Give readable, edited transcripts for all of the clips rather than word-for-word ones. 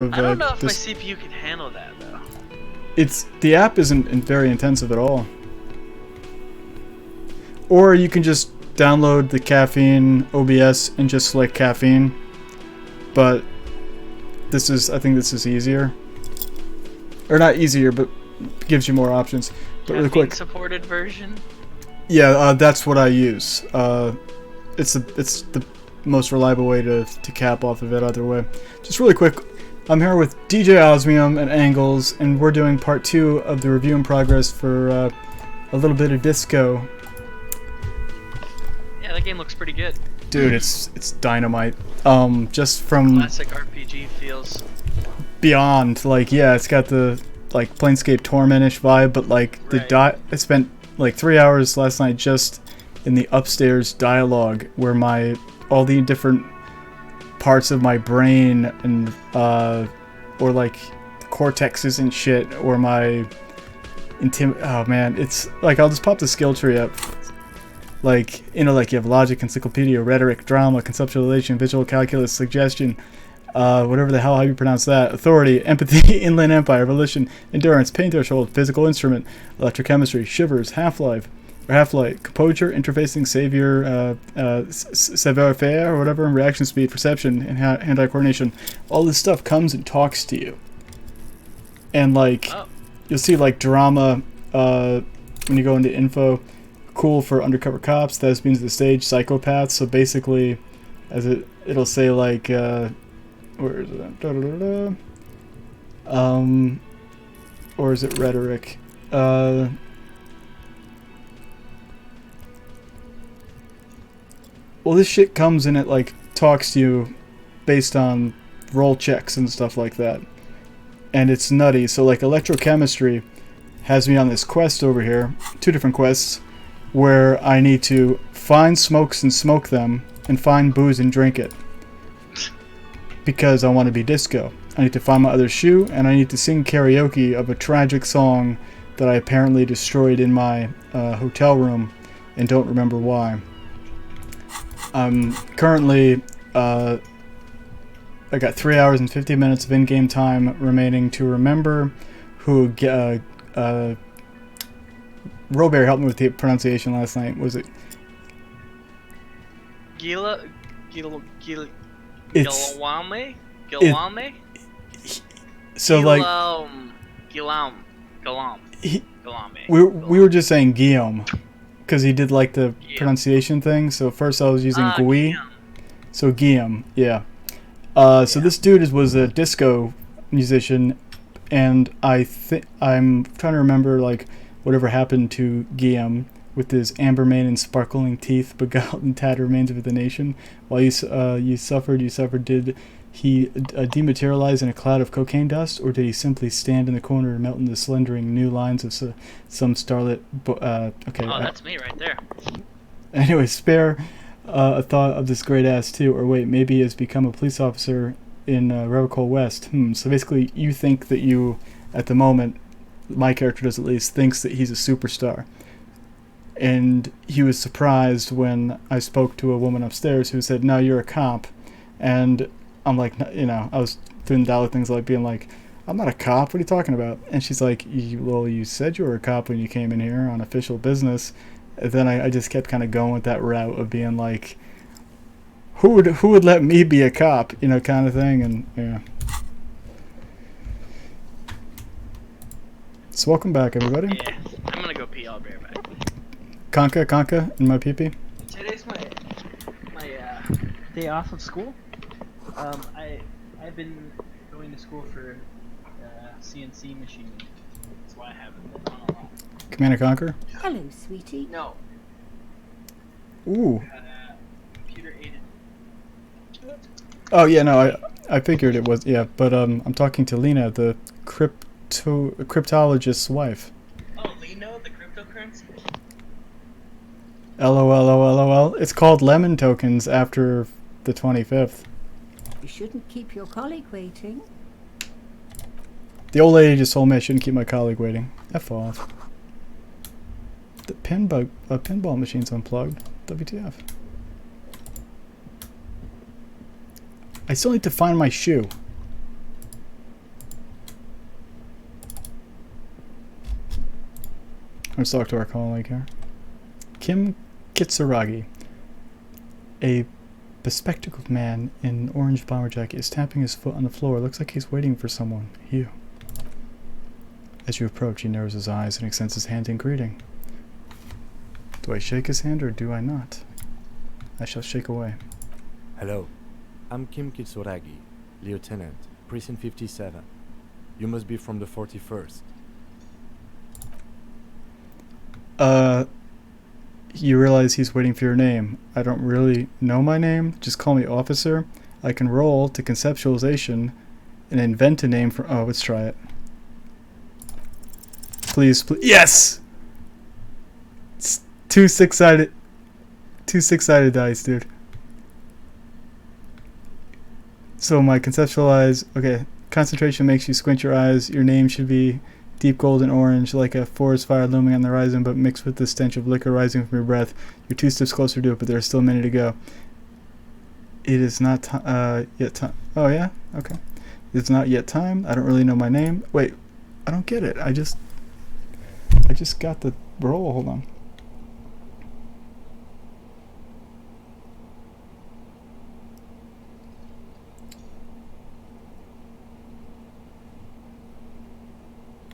I don't know if my CPU can handle that though. The app isn't very intensive at all. Or you can just download the caffeine OBS and just select caffeine. But I think this is easier. Or not easier, but gives you more options. But really quick, supported version. Yeah, that's what I use. It's the most reliable way to cap off of it either way. Just really quick, I'm here with DJ Osmium and Angles, and we're doing part 2 of the review in progress for a little bit of disco. Yeah, that game looks pretty good. Dude, it's dynamite. Just from classic RPG feels. Beyond, like, yeah, it's got the like Planescape Torment-ish vibe, but like I spent like 3 hours last night just in the upstairs dialogue where all the different parts of my brain and or like cortexes and shit, or my oh man, it's like I'll just pop the skill tree up. Like, you know, like you have logic, encyclopedia, rhetoric, drama, conceptualization, visual calculus, suggestion, whatever the hell how you pronounce that, authority, empathy, inland empire, volition, endurance, pain threshold, physical instrument, electrochemistry, shivers, half-life, composure, interfacing, savior, savoir-faire, or whatever, and reaction speed, perception, and hand-eye coordination. All this stuff comes and talks to you. And like, you'll see like drama when you go into info. Cool for undercover cops, thespians of the stage, psychopaths. So basically, as it'll say like, where is it? Or is it rhetoric? Well, this shit comes and it like talks to you based on roll checks and stuff like that, and it's nutty. So like electrochemistry has me on this quest over here, 2 different quests, where I need to find smokes and smoke them, and find booze and drink it. Because I want to be disco. I need to find my other shoe, and I need to sing karaoke of a tragic song that I apparently destroyed in my hotel room, and don't remember why. I'm currently, I got 3 hours and 50 minutes of in-game time remaining to remember who, Robert helped me with the pronunciation last night. Was it Gilawame? So like we were just saying Guillaume because he did like the pronunciation thing. So first I was using Gui. So Guillaume, yeah. So this dude was a disco musician, and I'm trying to remember like whatever happened to Guillaume with his amber mane and sparkling teeth, beguiled and tattered remains of the nation. While you suffered, did he dematerialize in a cloud of cocaine dust, or did he simply stand in the corner and melt into the slendering new lines of some starlit... okay. Oh, that's me right there. Anyway, spare a thought of this great ass too, or wait, maybe he has become a police officer in Revocol West. So basically, you think that you, at the moment, my character does at least, thinks that he's a superstar. And he was surprised when I spoke to a woman upstairs who said, no, you're a cop. And I'm like, you know, I was doing dollar things like being like, I'm not a cop, what are you talking about? And she's like, well, you said you were a cop when you came in here on official business. And then I just kept kind of going with that route of being like, who would let me be a cop, you know, kind of thing. And yeah. So welcome back, everybody. Yeah, I'm gonna go pee. I'll be right back. Conka, in my pee-pee. Today's my day off of school. I've been going to school for CNC machining. That's why I haven't been on a lot. Command and Conquer? Hello, sweetie. No. Ooh. Computer aided. Oh yeah, no, I figured it was, yeah, but I'm talking to Lena, the cryptologist's wife. Oh, Leno, the cryptocurrency? LOL. It's called Lemon Tokens after the 25th. You shouldn't keep your colleague waiting. The old lady just told me I shouldn't keep my colleague waiting. F off. The pinball machine's unplugged. WTF. I still need to find my shoe. Let's talk to our colleague here. Kim Kitsuragi, a bespectacled man in an orange bomber jacket, is tapping his foot on the floor. Looks like he's waiting for someone. You. As you approach, he narrows his eyes and extends his hand in greeting. Do I shake his hand or do I not? I shall shake away. Hello, I'm Kim Kitsuragi, Lieutenant, Precinct 57. You must be from the 41st. You realize he's waiting for your name. I don't really know my name. Just call me Officer. I can roll to conceptualization and invent a name for... Oh, let's try it. Please, please. Yes! It's two six-sided dice, dude. So my conceptualize... Okay, concentration makes you squint your eyes. Your name should be deep golden orange, like a forest fire looming on the horizon, but mixed with the stench of liquor rising from your breath. You're 2 steps closer to it, but there's still a minute to go. It is not yet time. Oh, yeah? Okay. It's not yet time. I don't really know my name. Wait, I don't get it. I just got the roll. Hold on.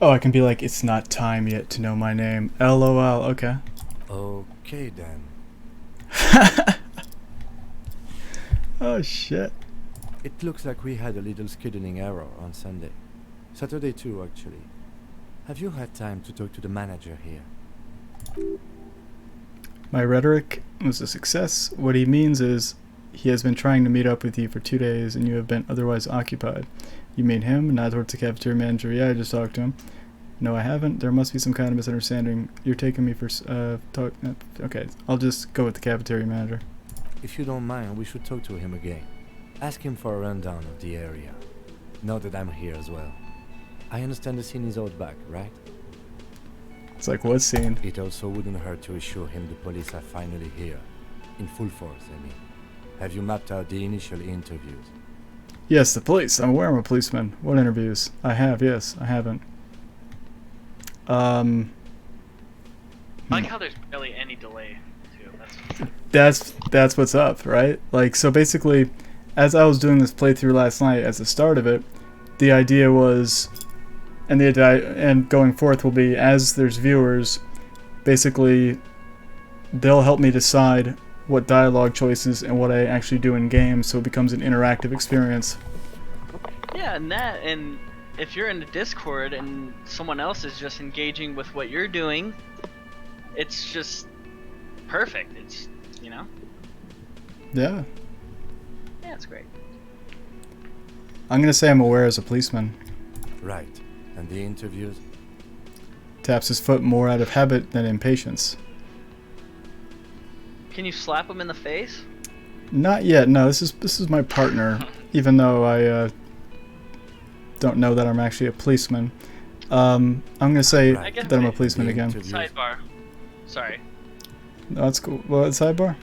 Oh, I can be like, it's not time yet to know my name. LOL, okay. Okay then. Oh, shit. It looks like we had a little scheduling error on Sunday. Saturday too, actually. Have you had time to talk to the manager here? My rhetoric was a success. What he means is, he has been trying to meet up with you for 2 days and you have been otherwise occupied. You mean him, not towards the cafeteria manager. Yeah, I just talked to him. No, I haven't. There must be some kind of misunderstanding. You're taking me for okay, I'll just go with the cafeteria manager. If you don't mind, we should talk to him again. Ask him for a rundown of the area. Now that I'm here as well. I understand the scene is out back, right? It's like, what scene? It also wouldn't hurt to assure him the police are finally here. In full force, I mean. Have you mapped out the initial interviews? Yes, the police. I'm aware I'm a policeman. What interviews? I have, yes. I haven't. I like how there's barely any delay, too. That's what's up, right? Like, so basically, as I was doing this playthrough last night, as the start of it, the idea was, and going forth will be, as there's viewers, basically, they'll help me decide what dialogue choices and what I actually do in games, so it becomes an interactive experience. Yeah, and if you're in the Discord and someone else is just engaging with what you're doing, it's just perfect. It's, you know? Yeah. Yeah, it's great. I'm gonna say I'm aware as a policeman. Right. And the interviews? Taps his foot more out of habit than impatience. Can you slap him in the face? Not yet. No, this is my partner. Even though I don't know that I'm actually a policeman. I'm gonna say that I'm a policeman again. Sidebar. Sorry. No, that's cool. What sidebar?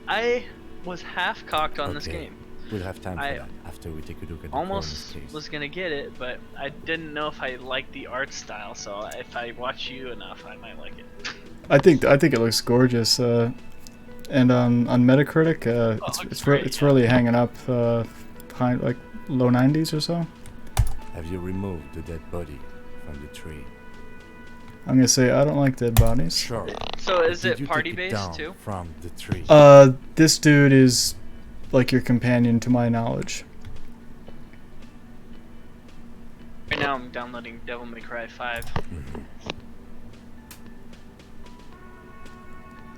I was half cocked on this game. We'll have time for that after we take a look at the almost was gonna get it, but I didn't know if I liked the art style. So if I watch you enough, I might like it. I think it looks gorgeous, and on Metacritic, it's really hanging up behind like low 90s or so. Have you removed the dead body from the tree? I'm gonna say I don't like dead bodies. Sure. So is Did it you party take it based down too? From the tree. This dude is like your companion to my knowledge. Right now I'm downloading Devil May Cry 5.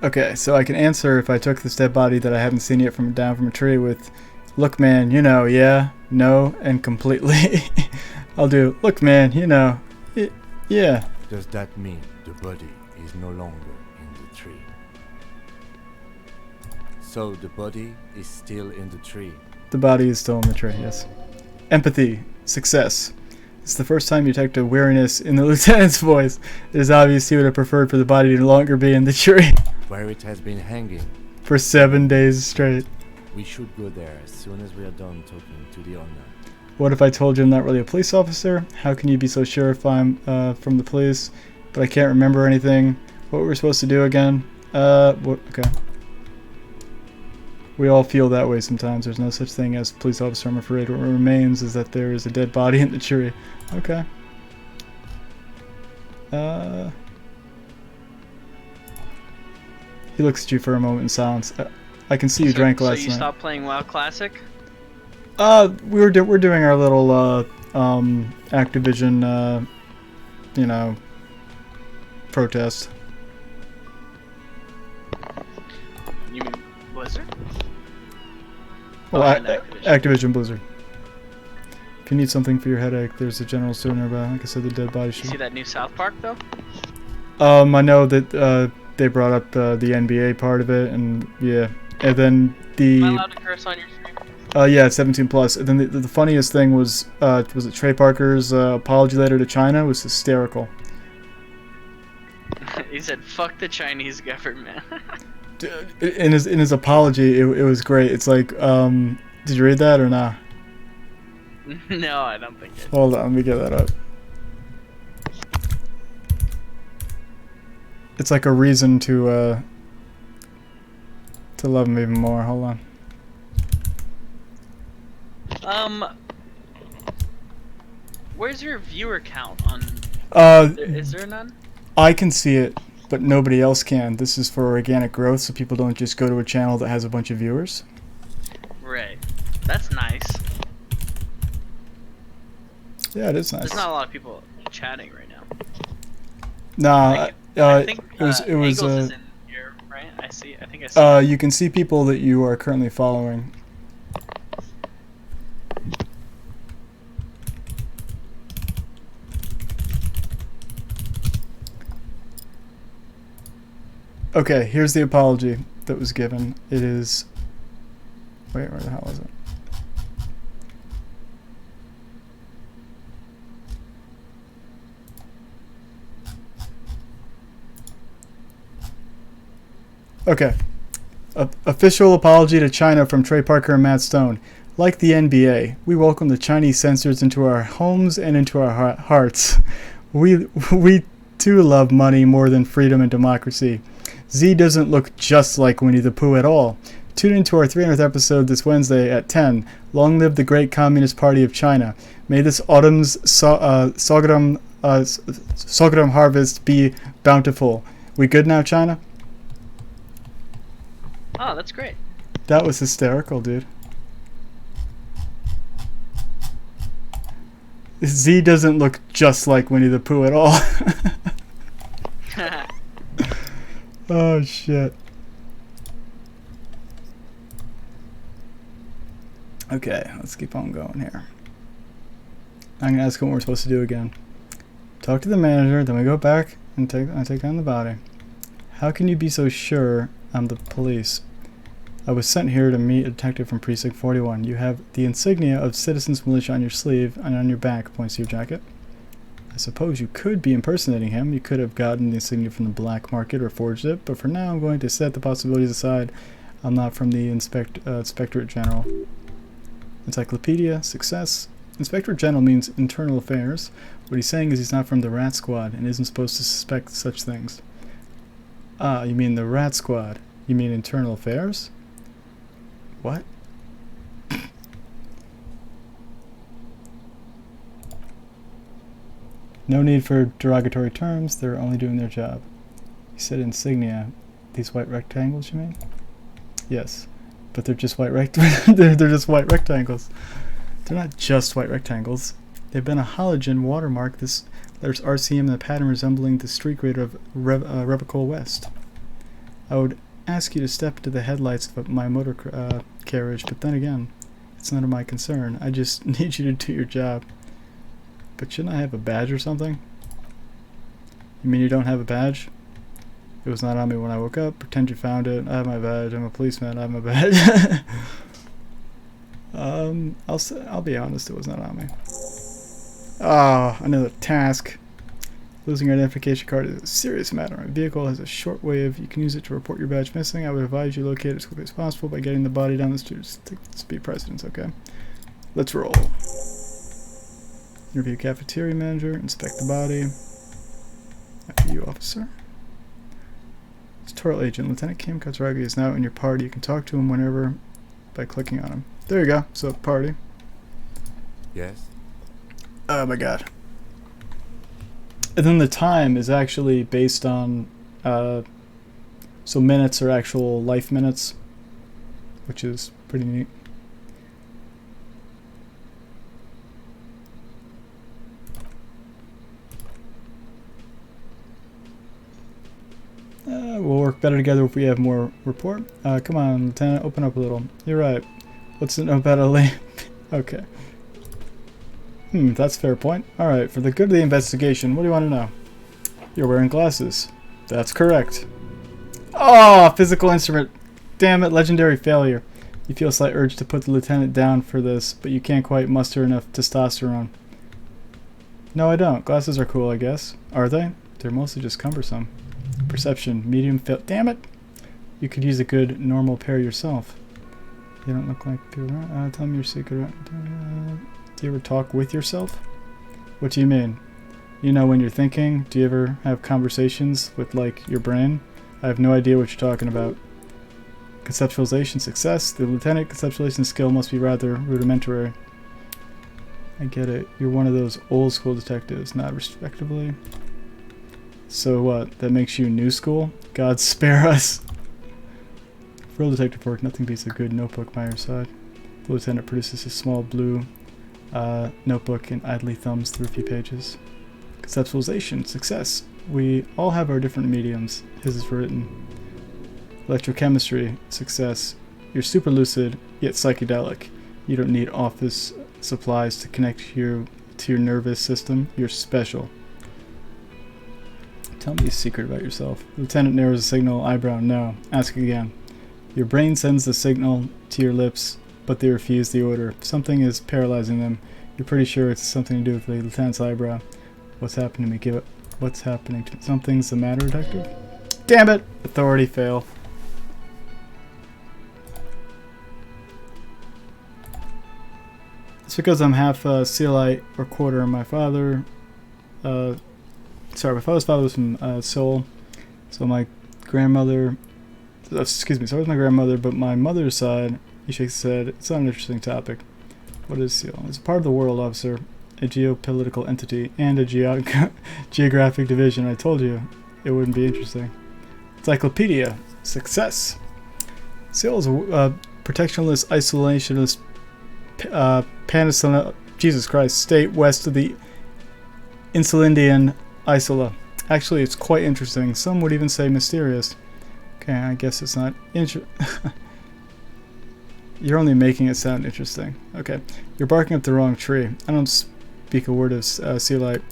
Okay, so I can answer if I took this dead body that I haven't seen yet down from a tree with, look man, you know, yeah, no, and completely. I'll do, look man, you know, yeah. Does that mean the body is no longer in the tree? So the body is still in the tree? The body is still in the tree, yes. Empathy, success. It's the first time you detect a weariness in the lieutenant's voice. It is obvious he would have preferred for the body to no longer be in the tree. Where it has been hanging. For 7 days straight. We should go there as soon as we are done talking to the owner. What if I told you I'm not really a police officer? How can you be so sure if I'm from the police? but I can't remember anything. What were we supposed to do again? Okay. We all feel that way sometimes. There's no such thing as police officer, I'm afraid. What remains is that there is a dead body in the tree. Okay. He looks at you for a moment in silence. I can see you drank last night. So you stopped playing WoW Classic? We're doing our little Activision, you know, protest. You mean Blizzard? Well, Activision. Activision Blizzard. If you need something for your headache, there's a general store nearby. Like I said, the dead body You should. see that new South Park though? I know that they brought up the NBA part of it, and yeah, and then the. Am I allowed to curse on your stream? Yeah, it's 17 plus. And then the funniest thing was it Trey Parker's apology letter to China was hysterical. He said, "Fuck the Chinese government." In his apology, it was great. It's like, did you read that or not? No, I don't think it. Hold on, let me get that up. It's like a reason to love him even more. Hold on. Where's your viewer count on? Is there none? I can see it, but nobody else can. This is for organic growth, so people don't just go to a channel that has a bunch of viewers. Right. That's nice. Yeah, it is nice. There's not a lot of people chatting right now. Nah, I think it was Angles is in here, right? I think I see. You can see people that you are currently following. Okay, here's the apology that was given. It is. Wait, where the hell is it? Okay. Official apology to China from Trey Parker and Matt Stone. Like the NBA, we welcome the Chinese censors into our homes and into our hearts. We too love money more than freedom and democracy. Z doesn't look just like Winnie the Pooh at all. Tune into our 300th episode this Wednesday at 10. Long live the great Communist Party of China. May this autumn's sorghum harvest be bountiful. We good now, China? Oh, that's great. That was hysterical, dude. Z doesn't look just like Winnie the Pooh at all. Oh, shit. Okay, let's keep on going here. I'm going to ask what we're supposed to do again. Talk to the manager, then we go back and take on the body. How can you be so sure I'm the police? I was sent here to meet a detective from Precinct 41. You have the insignia of Citizens Militia on your sleeve and on your back, points to your jacket. I suppose you could be impersonating him. You could have gotten the insignia from the black market or forged it, but for now I'm going to set the possibilities aside. I'm not from the Inspectorate General. Encyclopedia, success. Inspectorate General means internal affairs. What he's saying is he's not from the Rat Squad and isn't supposed to suspect such things. Ah, you mean the Rat Squad. You mean internal affairs? What? No need for derogatory terms, they're only doing their job. You said insignia. These white rectangles, you mean? Yes. But they're just white they're just white rectangles. They're not just white rectangles. They've been a halogen watermark. This letters RCM in a pattern resembling the streak rate of Rebecol West. I would ask you to step into the headlights of my motor carriage, but then again, it's none of my concern. I just need you to do your job. But shouldn't I have a badge or something? You mean you don't have a badge? It was not on me when I woke up. Pretend you found it. I have my badge. I'm a policeman. I have my badge. I'll be honest. It was not on me. Ah, another task. Losing your identification card is a serious matter. My vehicle has a short wave. You can use it to report your badge missing. I would advise you locate it as quickly as possible by getting the body down the street. Just take the speed precedence, okay? Let's roll. Interview cafeteria manager. Inspect the body. You, officer. Tutorial agent. Lieutenant Kim Katsuragi is now in your party. You can talk to him whenever by clicking on him. There you go. So, party. Yes? Oh my god. And then the time is actually based on, so minutes are actual life minutes, which is pretty neat. We'll work better together if we have more report. Come on, Lieutenant, open up a little. You're right. What's to know about LA? Okay. That's a fair point. Alright, for the good of the investigation, what do you want to know? You're wearing glasses. That's correct. Oh, physical instrument. Damn it, legendary failure. You feel a slight urge to put the lieutenant down for this, but you can't quite muster enough testosterone. No, I don't. Glasses are cool, I guess. Are they? They're mostly just cumbersome. Perception, medium fail. Damn it! You could use a good, normal pair yourself. You don't look like people. Tell me your secret. Do you ever talk with yourself? What do you mean? You know when you're thinking? Do you ever have conversations with, like, your brain? I have no idea what you're talking about. Conceptualization success. The lieutenant conceptualization skill must be rather rudimentary. I get it. You're one of those old school detectives, not respectively. So what? That makes you new school? God spare us. For real detective work, nothing beats a good notebook by your side. The lieutenant produces a small blue notebook and idly thumbs through a few pages. Conceptualization success. We all have our different mediums. His is written. Electrochemistry success. You're super lucid, yet psychedelic. You don't need office supplies to connect you to your nervous system. You're special. Tell me a secret about yourself. Lieutenant narrows a signal, eyebrow, no. Ask again. Your brain sends the signal to your lips, but they refuse the order. Something is paralyzing them. You're pretty sure it's something to do with the lieutenant's eyebrow. What's happening to me? Give it. What's happening to me? Something's the matter, detective? Damn it! Authority fail. It's because I'm half Sealite or quarter. My father, my father's father was from Seoul, so my grandmother, excuse me, so was my grandmother, but my mother's side, he shakes his head, it's not an interesting topic. What is Seoul? It's a part of the world, officer, a geopolitical entity, and a geographic division. I told you it wouldn't be interesting. Encyclopedia, success. Seoul is a protectionist, isolationist, Jesus Christ, state west of the Insulindian Isola. Actually, it's quite interesting. Some would even say mysterious. Okay, I guess it's not You're only making it sound interesting. Okay, you're barking up the wrong tree. I don't speak a word of Sealite.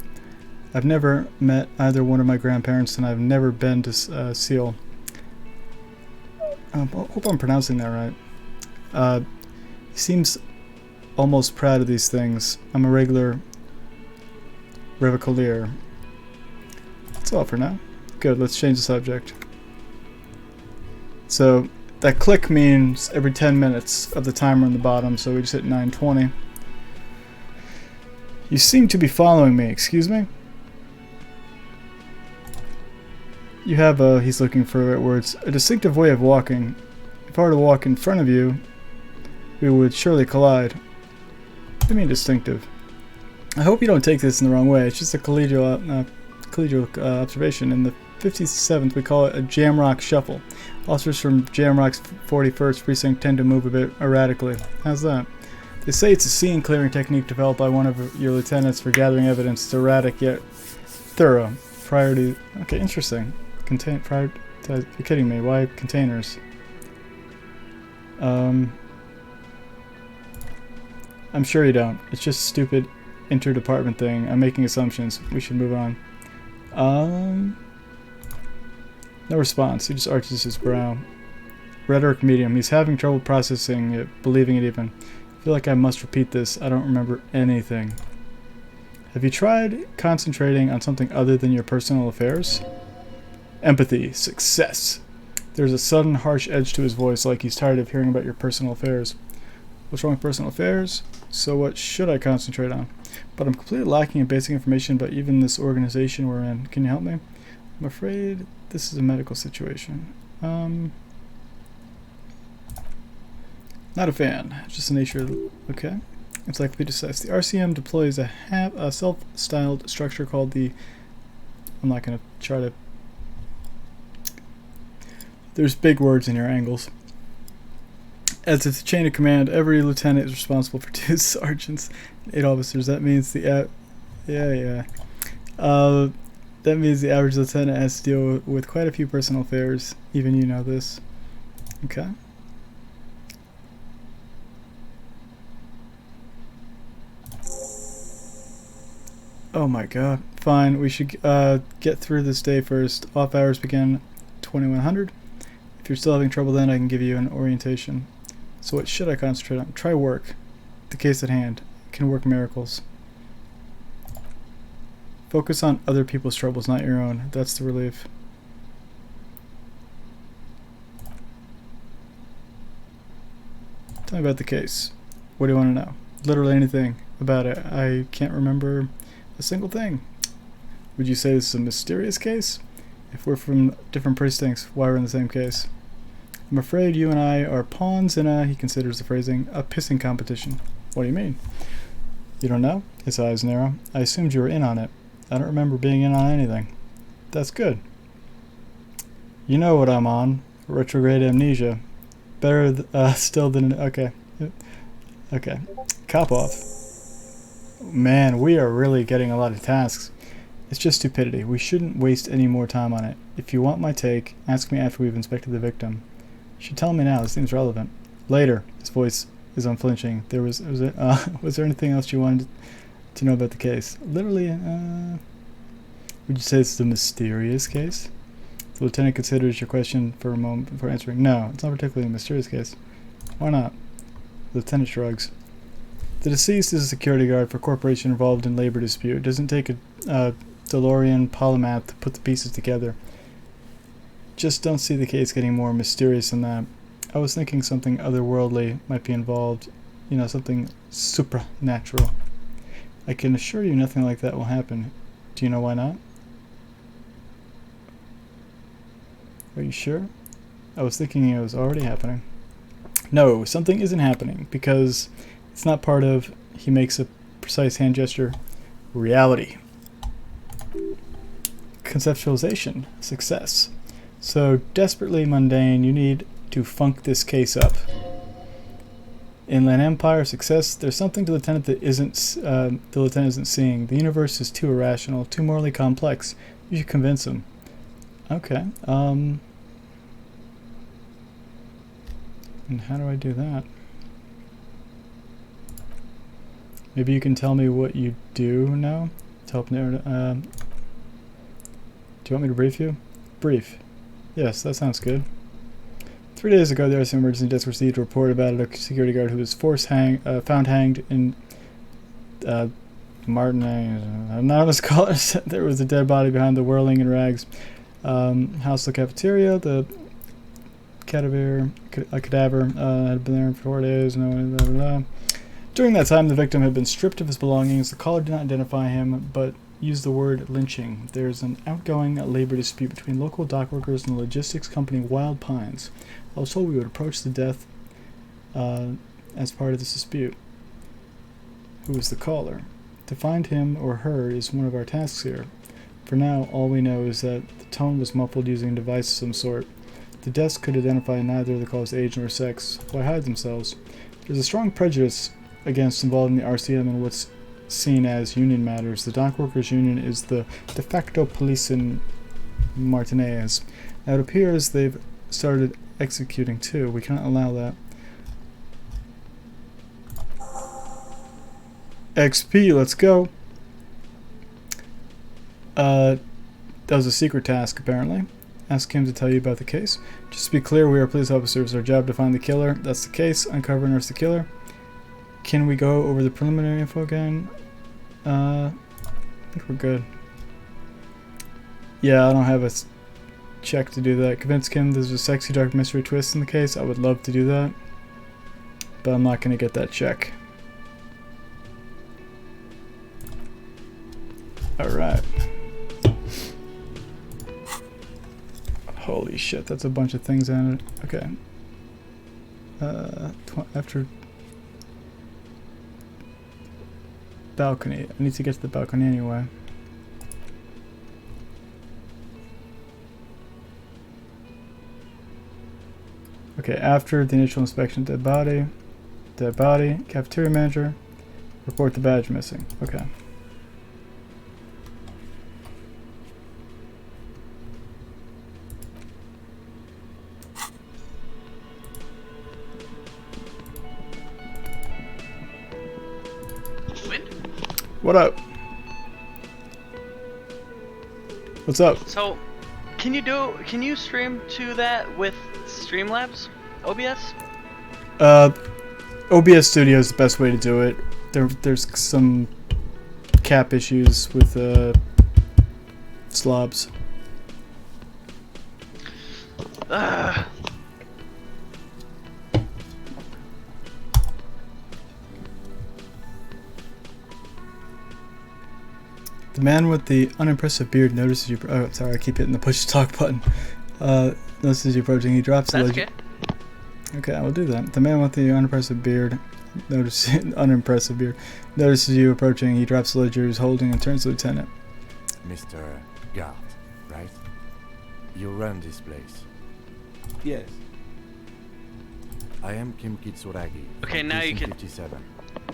I've never met either one of my grandparents, and I've never been to Seoul. I hope I'm pronouncing that right. He seems almost proud of these things. I'm a regular Revocalier. That's all for now. Good, let's change the subject. So, that click means every 10 minutes of the timer on the bottom, so we just hit 9:20. You seem to be following me, excuse me? You have he's looking for the right words, a distinctive way of walking. If I were to walk in front of you, we would surely collide. What do you mean distinctive? I hope you don't take this in the wrong way. It's just a collegial observation. In the 57th, we call it a Jamrock shuffle. Officers from Jamrock's 41st precinct tend to move a bit erratically. How's that? They say it's a scene clearing technique developed by one of your lieutenants for gathering evidence. It's erratic yet thorough. Priority. Okay, interesting. You're kidding me. Why containers? I'm sure you don't. It's just a stupid interdepartment thing. I'm making assumptions. We should move on. No response. He just arches his brow. Rhetoric medium. He's having trouble processing it, believing it even. I feel like I must repeat this. I don't remember anything. Have you tried concentrating on something other than your personal affairs? Empathy. Success. There's a sudden harsh edge to his voice, like he's tired of hearing about your personal affairs. What's wrong with personal affairs? So what should I concentrate on? But I'm completely lacking in basic information about even this organization we're in. Can you help me? I'm afraid this is a medical situation. Not a fan. Just the nature of the... Okay. It's likely to assess. The RCM deploys a self-styled structure called the... I'm not going to try to... There's big words in your angles. As it's a chain of command, every lieutenant is responsible for 2 sergeants, 8 officers. That means the... that means the average lieutenant has to deal with quite a few personal affairs. Even you know this. Okay. Oh my god. Fine, we should get through this day first. Off hours begin 2100. If you're still having trouble then, I can give you an orientation. So what should I concentrate on? Try work. The case at hand. Can work miracles. Focus on other people's troubles, not your own. That's the relief. Tell me about the case. What do you want to know? Literally anything about it. I can't remember a single thing. Would you say this is a mysterious case? If we're from different precincts, why we're in the same case? I'm afraid you and I are pawns in a, he considers the phrasing, a pissing competition. What do you mean? You don't know? His eyes narrow. I assumed you were in on it. I don't remember being in on anything. That's good. You know what I'm on. Retrograde amnesia. Better still than... Okay. Okay. Cop off. Man, we are really getting a lot of tasks. It's just stupidity. We shouldn't waste any more time on it. If you want my take, ask me after we've inspected the victim. You should tell me now. This seems relevant. Later. His voice is unflinching. Was there anything else you wanted to know about the case? Literally, would you say it's a mysterious case? The lieutenant considers your question for a moment before answering. No, it's not particularly a mysterious case. Why not? The lieutenant shrugs. The deceased is a security guard for a corporation involved in labor dispute. It doesn't take a DeLorean polymath to put the pieces together. Just don't see the case getting more mysterious than that. I was thinking something otherworldly might be involved. You know, something supernatural. I can assure you nothing like that will happen. Do you know why not? Are you sure? I was thinking it was already happening. No, something isn't happening because it's not part of, he makes a precise hand gesture, reality. Conceptualization, success. So desperately mundane, you need to funk this case up. Inland Empire, success. There's something to the lieutenant that the lieutenant isn't seeing. The universe is too irrational, too morally complex. You should convince him. Okay. And how do I do that? Maybe you can tell me what you do now to help narrow. Do you want me to brief you? Brief. Yes, that sounds good. 3 days ago, the RC emergency desk received a report about a security guard who was found hanged in Martin. I'm not as colors. There was a dead body behind the whirling in rags. House the cafeteria. The cadaver had been there for 4 days. During that time, the victim had been stripped of his belongings. The caller did not identify him, but used the word lynching. There's an outgoing labor dispute between local dock workers and the logistics company Wild Pines. I was told we would approach the death as part of this dispute. Who was the caller? To find him or her is one of our tasks here. For now, all we know is that the tone was muffled using a device of some sort. The desk could identify neither the caller's age nor sex. Why hide themselves? There's a strong prejudice against involving the RCM in what's seen as union matters. The dock workers union is the de facto police in Martinez. Now it appears they've started executing too. We cannot allow that. XP, let's go. That was a secret task apparently. Ask him to tell you about the case. Just to be clear, we are police officers. Our job to find the killer. That's the case. Uncover and arrest the killer. Can we go over the preliminary info again? I think we're good. Yeah, I don't have a check to do that. Convince Kim there's a sexy dark mystery twist in the case. I would love to do that. But I'm not going to get that check. Alright. Holy shit, that's a bunch of things on it. Okay. After balcony. I need to get to the balcony anyway. Okay, after the initial inspection, dead body, cafeteria manager, report the badge missing. Okay. What up? What's up? So, can you stream to that with Streamlabs? OBS? OBS Studio is the best way to do it. There's some cap issues with slobs. The man with the unimpressive beard notices you. Oh, sorry, I keep hitting the push to talk button. Notices you approaching. He drops the That's ledger. okay. Okay, I will do that. The man with the unimpressive beard notices you approaching. He drops the ledger he's holding and turns to the lieutenant. Mr. Gart, right? You run this place. Yes. I am Kim Kitsuragi. Okay, from now you Prison can 57.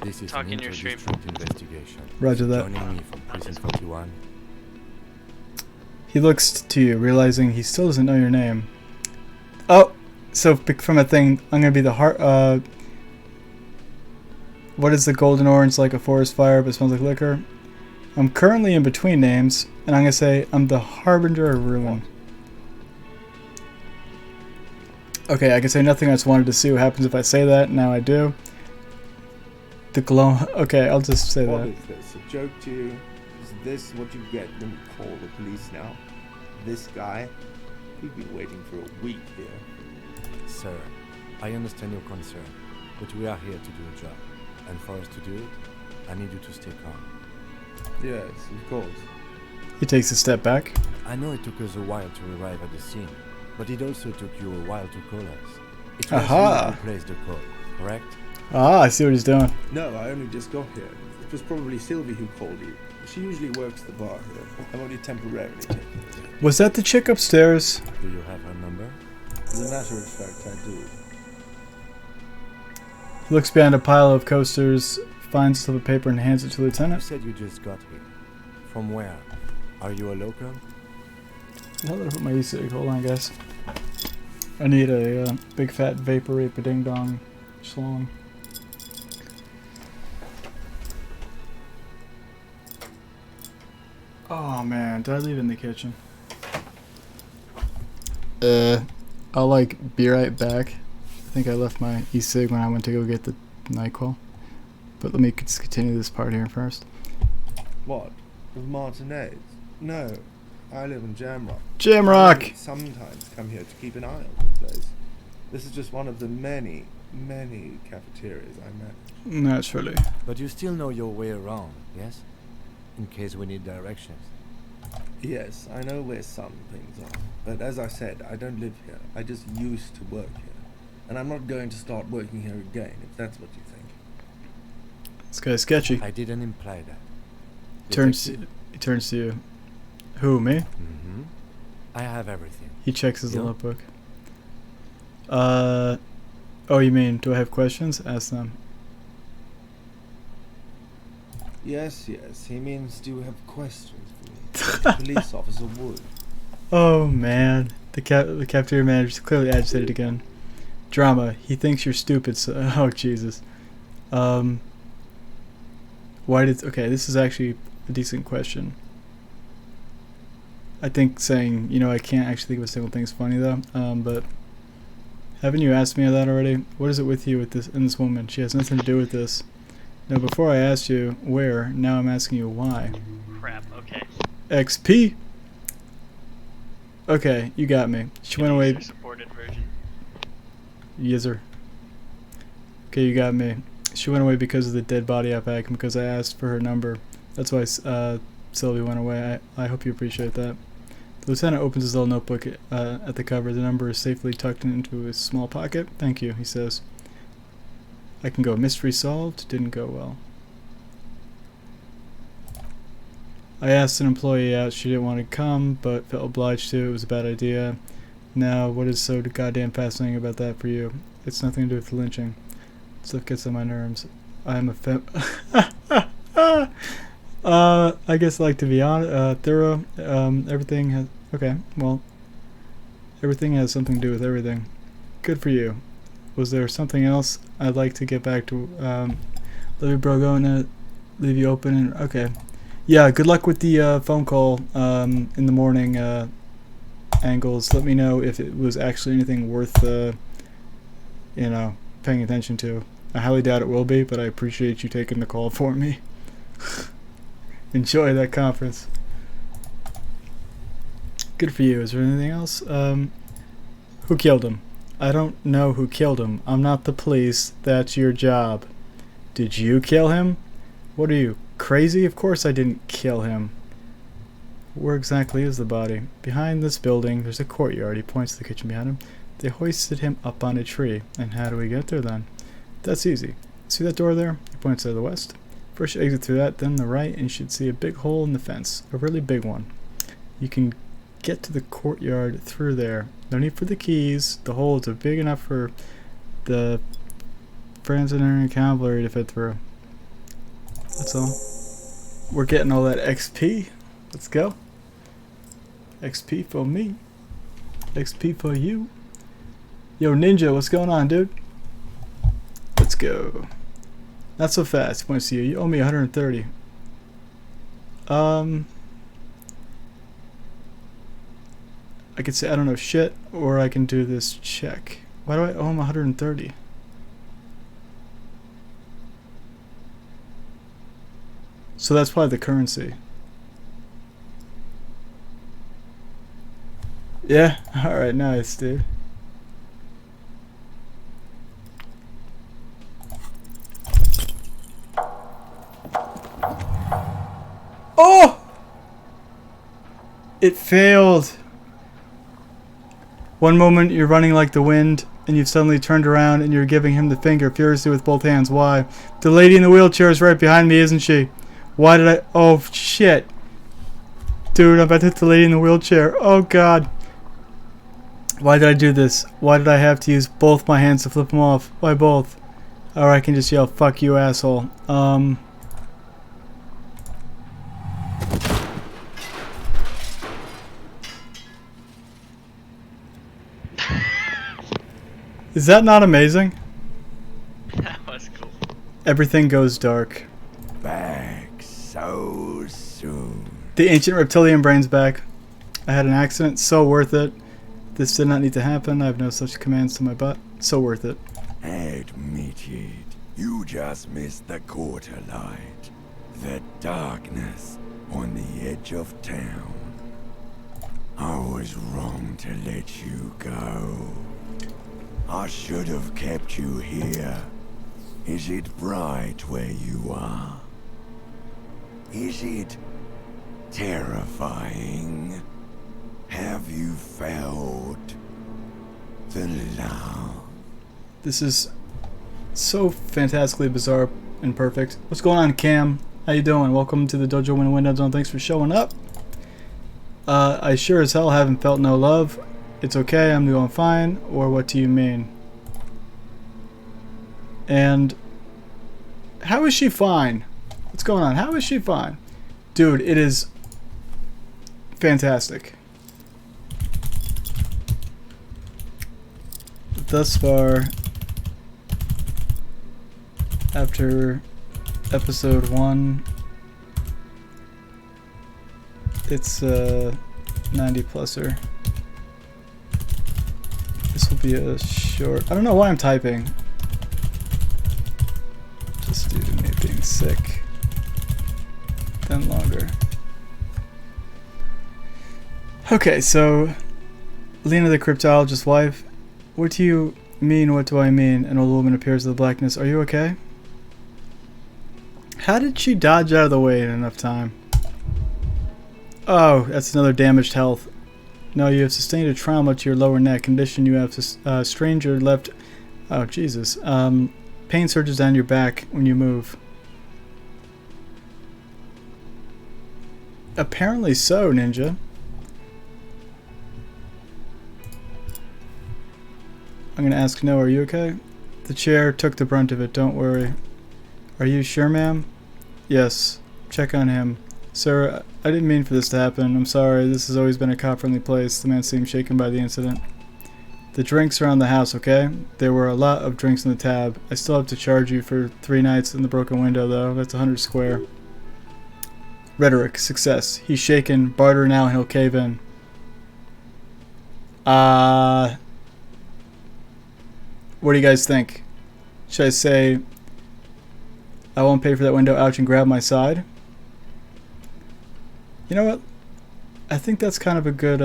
This is talk an in your stream. inter-district investigation. Roger that. Joining me from Prison 41. He looks to you, realizing he still doesn't know your name. Oh, so from a thing, I'm gonna be the heart. What is the golden orange like a forest fire but smells like liquor? I'm currently in between names, and I'm gonna say I'm the harbinger of ruin. Okay, I can say nothing. I just wanted to see what happens if I say that. Now I do. The glow. Okay, I'll just say What that. is this? A joke to you? Is this what you get when you call the police now? This guy? We've been waiting for a week here. Sir, I understand your concern, but we are here to do a job. And for us to do it, I need you to stay calm. Yes, of course. He takes a step back. I know it took us a while to arrive at the scene, but it also took you a while to call us. It was Aha. you who placed the call, correct? Ah, I see what he's doing. No, I only just got here. It was probably Sylvie who called you. She usually works the bar here. I'm only temporarily taking it. Was that the chick upstairs? Do you have her number? As a matter of fact, I do. He looks behind a pile of coasters, finds a slip of paper and hands it to the You lieutenant. said you just got here. From where? Are you a local? How did I put my e-cig? Hold on, guys. I need a big fat vapor rape a ding dong schlong. Oh man, did I leave it in the kitchen? I'll like be right back. I think I left my e-cig when I went to go get the NyQuil. But let me just continue this part here first. What? With Martinez? No. I live in Jamrock. Jamrock! I sometimes come here to keep an eye on the place. This is just one of the many, many cafeterias I manage. Naturally. But you still know your way around, yes? In case we need directions. Yes, I know where some things are. But as I said, I don't live here. I just used to work here. And I'm not going to start working here again, if that's what you think. This guy's sketchy. I didn't imply that. He turns to you. Who, me? Mm-hmm. I have everything. He checks his Yeah. notebook. Oh, you mean, do I have questions? Ask them. Yes, he means do you have questions for me? Like a police officer would. Oh, man. The cafeteria manager's clearly agitated again. Drama. He thinks you're stupid, so... Oh, Jesus. Why did... Okay, this is actually a decent question. I think saying, you know, I can't actually think of a single thing is funny, though. But... Haven't you asked me that already? What is it with you with this and this woman? She has nothing to do with this. Now, before I asked you where, now I'm asking you why. Crap, okay. XP! Okay, you got me. She went away... Supported version. Yizzer. Okay, you got me. She went away because of the dead body out back and because I asked for her number. That's why Sylvie went away. I hope you appreciate that. The lieutenant opens his little notebook at the cover. The number is safely tucked into his small pocket. Thank you, he says. I can go. Mystery solved. Didn't go well. I asked an employee out. She didn't want to come, but felt obliged to. It was a bad idea. Now, what is so goddamn fascinating about that for you? It's nothing to do with the lynching. Stuff gets on my nerves. I am a I guess I like to be thorough. Everything has... Okay, well... Everything has something to do with everything. Good for you. Was there something else I'd like to get back to? Let me gonna leave you open and... Okay. Yeah, good luck with the phone call in the morning angles. Let me know if it was actually anything worth, you know, paying attention to. I highly doubt it will be, but I appreciate you taking the call for me. Enjoy that conference. Good for you. Is there anything else? Who killed him? I don't know who killed him. I'm not the police. That's your job. Did you kill him? What are you, crazy? Of course I didn't kill him. Where exactly is the body? Behind this building, there's a courtyard. He points to the kitchen behind him. They hoisted him up on a tree. And how do we get there then? That's easy. See that door there? He points to the west. First you exit through that, then the right, and you should see a big hole in the fence. A really big one. You can get to the courtyard through there. No need for the keys. The hole is big enough for the friends and cavalry to fit through. That's all. We're getting all that XP. Let's go. XP for me. XP for you. Yo, Ninja, what's going on, dude? Let's go. Not so fast. Want to see you? You owe me 130. I could say I don't know shit, or I can do this check. Why do I owe him 130? So that's probably the currency. Yeah? Alright, nice, dude. Oh! It failed. One moment you're running like the wind, and you've suddenly turned around and you're giving him the finger furiously with both hands. Why? The lady in the wheelchair is right behind me, isn't she? Why did I... Oh, shit. Dude, I'm about to hit the lady in the wheelchair. Oh, God. Why did I do this? Why did I have to use both my hands to flip him off? Why both? Or I can just yell, fuck you, asshole. Is that not amazing? That was cool. Everything goes dark. Back so soon. The ancient reptilian brain's back. I had an accident, so worth it. This did not need to happen. I have no such commands to my butt. So worth it. Admit it. You just missed the quarter light. The darkness on the edge of town. I was wrong to let you go. I should have kept you here. Is it bright where you are? Is it terrifying? Have you felt the love? This is so fantastically bizarre and perfect. What's going on, Cam? How you doing? Welcome to the Dojo Win Window Zone. Thanks for showing up. I sure as hell haven't felt no love. It's okay, I'm doing fine. Or what do you mean? And how is she fine? What's going on? How is she fine? Dude, it is fantastic. Thus far, after episode 1, it's a 90 pluser. This will be a short... I don't know why I'm typing. Just due to me being sick. Then longer. Okay, so... Lena the cryptologist's wife. What do you mean, what do I mean? An old woman appears in the blackness. Are you okay? How did she dodge out of the way in enough time? Oh, that's another damaged health. No, you have sustained a trauma to your lower neck. Condition you have strained your left... Oh, Jesus. Pain surges down your back when you move. Apparently so, Ninja. I'm gonna ask No, are you okay? The chair took the brunt of it, don't worry. Are you sure, ma'am? Yes. Check on him. Sir, I didn't mean for this to happen. I'm sorry, this has always been a cop-friendly place. The man seemed shaken by the incident. The drinks around the house, okay? There were a lot of drinks in the tab. I still have to charge you for 3 nights in the broken window, though. That's 100 square. Rhetoric. Success. He's shaken. Barter now and he'll cave in. What do you guys think? Should I say, I won't pay for that window, ouch, and grab my side? You know what? I think that's kind of a good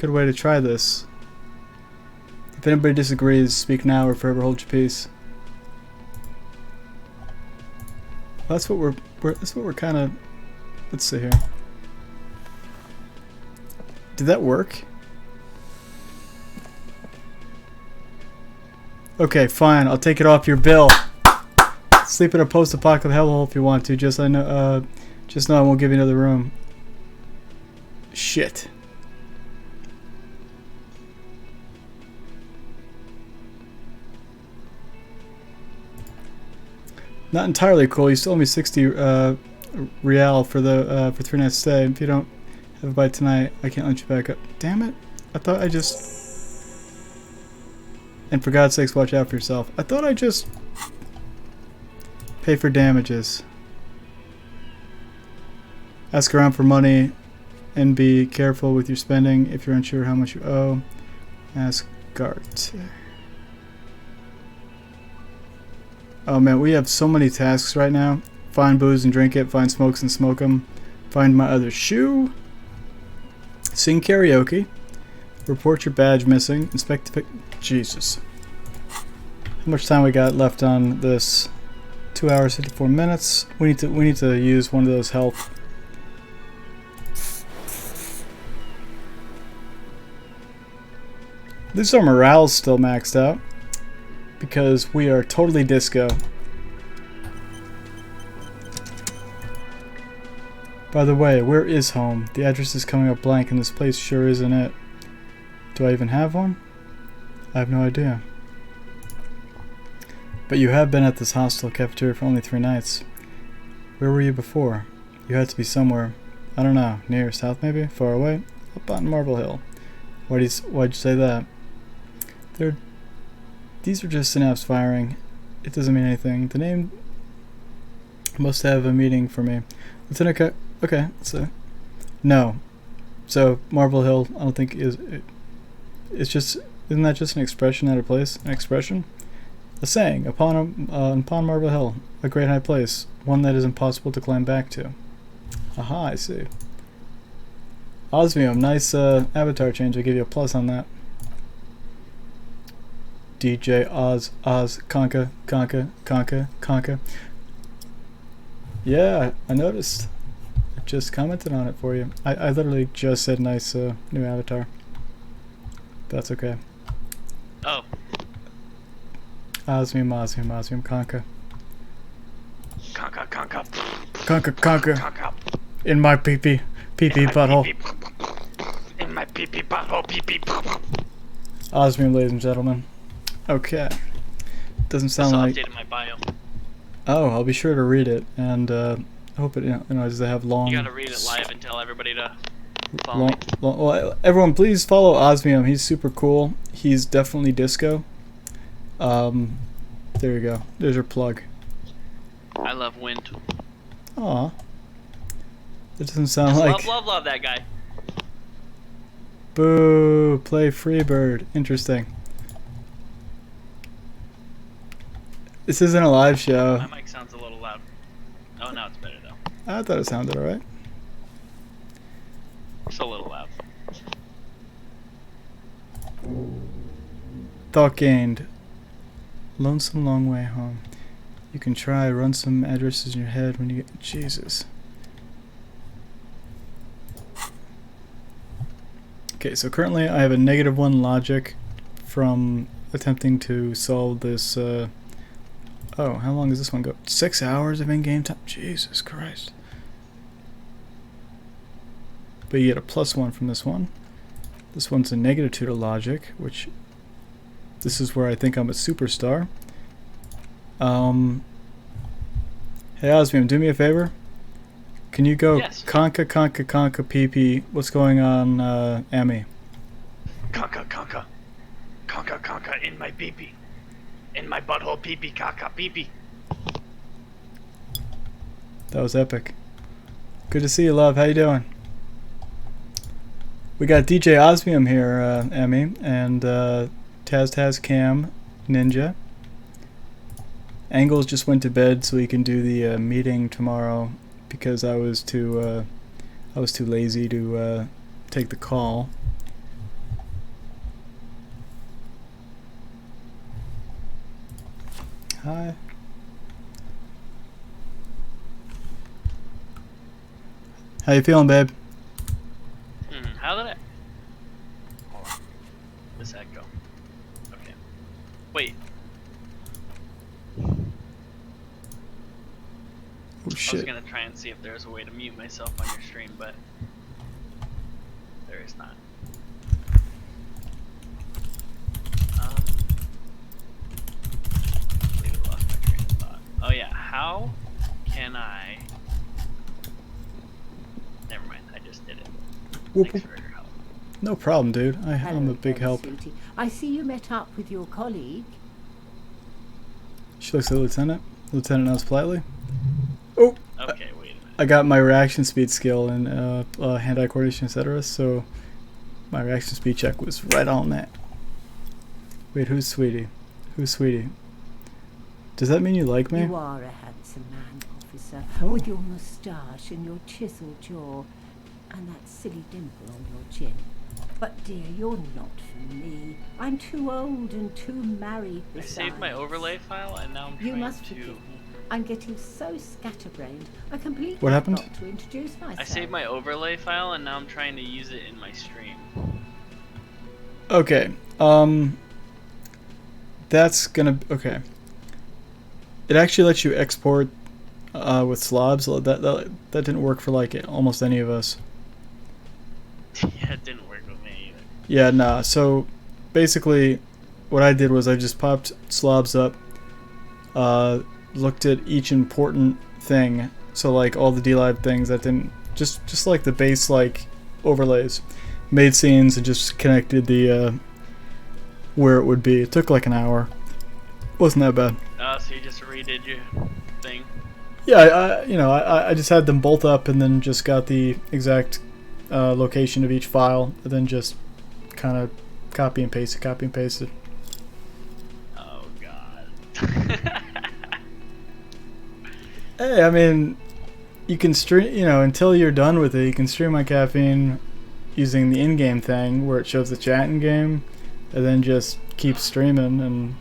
way to try this. If anybody disagrees, speak now or forever hold your peace. Well, that's what we're kind of. Let's see here. Did that work? Okay, fine. I'll take it off your bill. Sleep in a post-apocalyptic hellhole if you want to. Just know I won't give you another room. Shit. Not entirely cool. You still owe me 60 real for the for 3 nights stay. If you don't have a bite tonight, I can't let you back up. Damn it! I thought I just. And for God's sakes, watch out for yourself. I thought I just pay for damages. Ask around for money, and be careful with your spending. If you're unsure how much you owe, ask Gart. Oh man, we have so many tasks right now. Find booze and drink it. Find smokes and smoke them. Find my other shoe. Sing karaoke. Report your badge missing. Inspect the pic. Jesus. How much time we got left on this? 2 hours 54 minutes. We need to use one of those health. At least our morale's still maxed out. Because we are totally disco. By the way, where is home? The address is coming up blank and this place sure isn't it. Do I even have one? I have no idea. But you have been at this hostel cafeteria for only 3 nights. Where were you before? You had to be somewhere. I don't know. Near, south maybe? Far away? Up on Marble Hill. Why'd you say that? These are just synapse firing. It doesn't mean anything. The name must have a meaning for me. Lieutenant okay, so no. So Marble Hill, I don't think it's just, isn't that just an expression at a place? An expression? A saying, upon Marble Hill, a great high place, one that is impossible to climb back to. Aha, I see. Osmium, nice avatar change. I'll give you a plus on that. DJ Oz, Conka. Yeah, I noticed. I just commented on it for you. I literally just said nice new avatar. That's okay. Oh. Osmium, Conka. Conka. In my pee-pee butthole. In my pee-pee butthole, pee-pee. Osmium, ladies and gentlemen. Okay. Doesn't sound like. I updated my bio. Oh, I'll be sure to read it, and I hope it. Does they have long? You gotta read it live and tell everybody to follow me. Well, everyone, please follow Osmium. He's super cool. He's definitely disco. There you go. There's your plug. I love wind. Aw. It doesn't sound Just like. love that guy. Boo! Play Freebird. Interesting. This isn't a live show. My mic sounds a little loud. Oh, now it's better though. I thought it sounded alright. It's a little loud. Thought gained. Lonesome long way home. You can try, run some addresses in your head when you get. Jesus. Okay, so currently I have a -1 logic from attempting to solve this. Oh, how long does this one go? 6 hours of in-game time? Jesus Christ. But you get a +1 from this one. This one's a -2 to logic, which this is where I think I'm a superstar. Hey Osmium, do me a favor. Can you go Yes. conka PP? What's going on, Emmy? Conka, in my pee-pee. In my butthole pee-pee, caca, pee-pee. That was epic. Good to see you, love. How you doing? We got DJ Osmium here, Emmy, and Taz Cam Ninja. Angles just went to bed so he can do the meeting tomorrow because I was too lazy to take the call. Hi. How you feeling, babe? How did I... Hold on. This echo. Okay. Wait. Oh I was shit. gonna try and see if there's a way to mute myself on your stream, but there is not. Completely lost my train of thought. Oh yeah, how can I... Never mind, I just did it. Whoop, Thanks whoop. for your help. No problem, dude. I'm Hello a big again, help. sweetie. I see you met up with your colleague. She looks at the lieutenant. Lieutenant nods politely. Oh, Okay, wait a minute. I got my reaction speed skill and hand-eye coordination, etc. So my reaction speed check was right on that. Wait, who's Sweetie? Who's Sweetie? Does that mean you like me? You are a handsome man, officer, Oh. with your moustache and your chiseled jaw and that silly dimple on your chin. But dear, you're not for me. I'm too old and too married I besides. saved my overlay file and now I'm You trying must to... forgive me. I'm getting so scatterbrained. I completely What happened? forgot to introduce myself. I saved my overlay file and now I'm trying to use it in my stream. Okay. That's gonna... Okay. It actually lets you export with slobs. That didn't work for like almost any of us. Yeah, it didn't work with me either. Yeah, nah. So basically, what I did was I just popped slobs up, looked at each important thing. So like all the DLive things that didn't just like the base like overlays, made scenes and just connected the where it would be. It took like an hour. Wasn't that bad. So you just redid your thing? Yeah, I just had them both up and then just got the exact location of each file and then just kind of copy and paste it. Oh god. Hey, I mean, you can stream, until you're done with it, you can stream on Caffeine using the in-game thing where it shows the chat in-game and then just keep streaming and,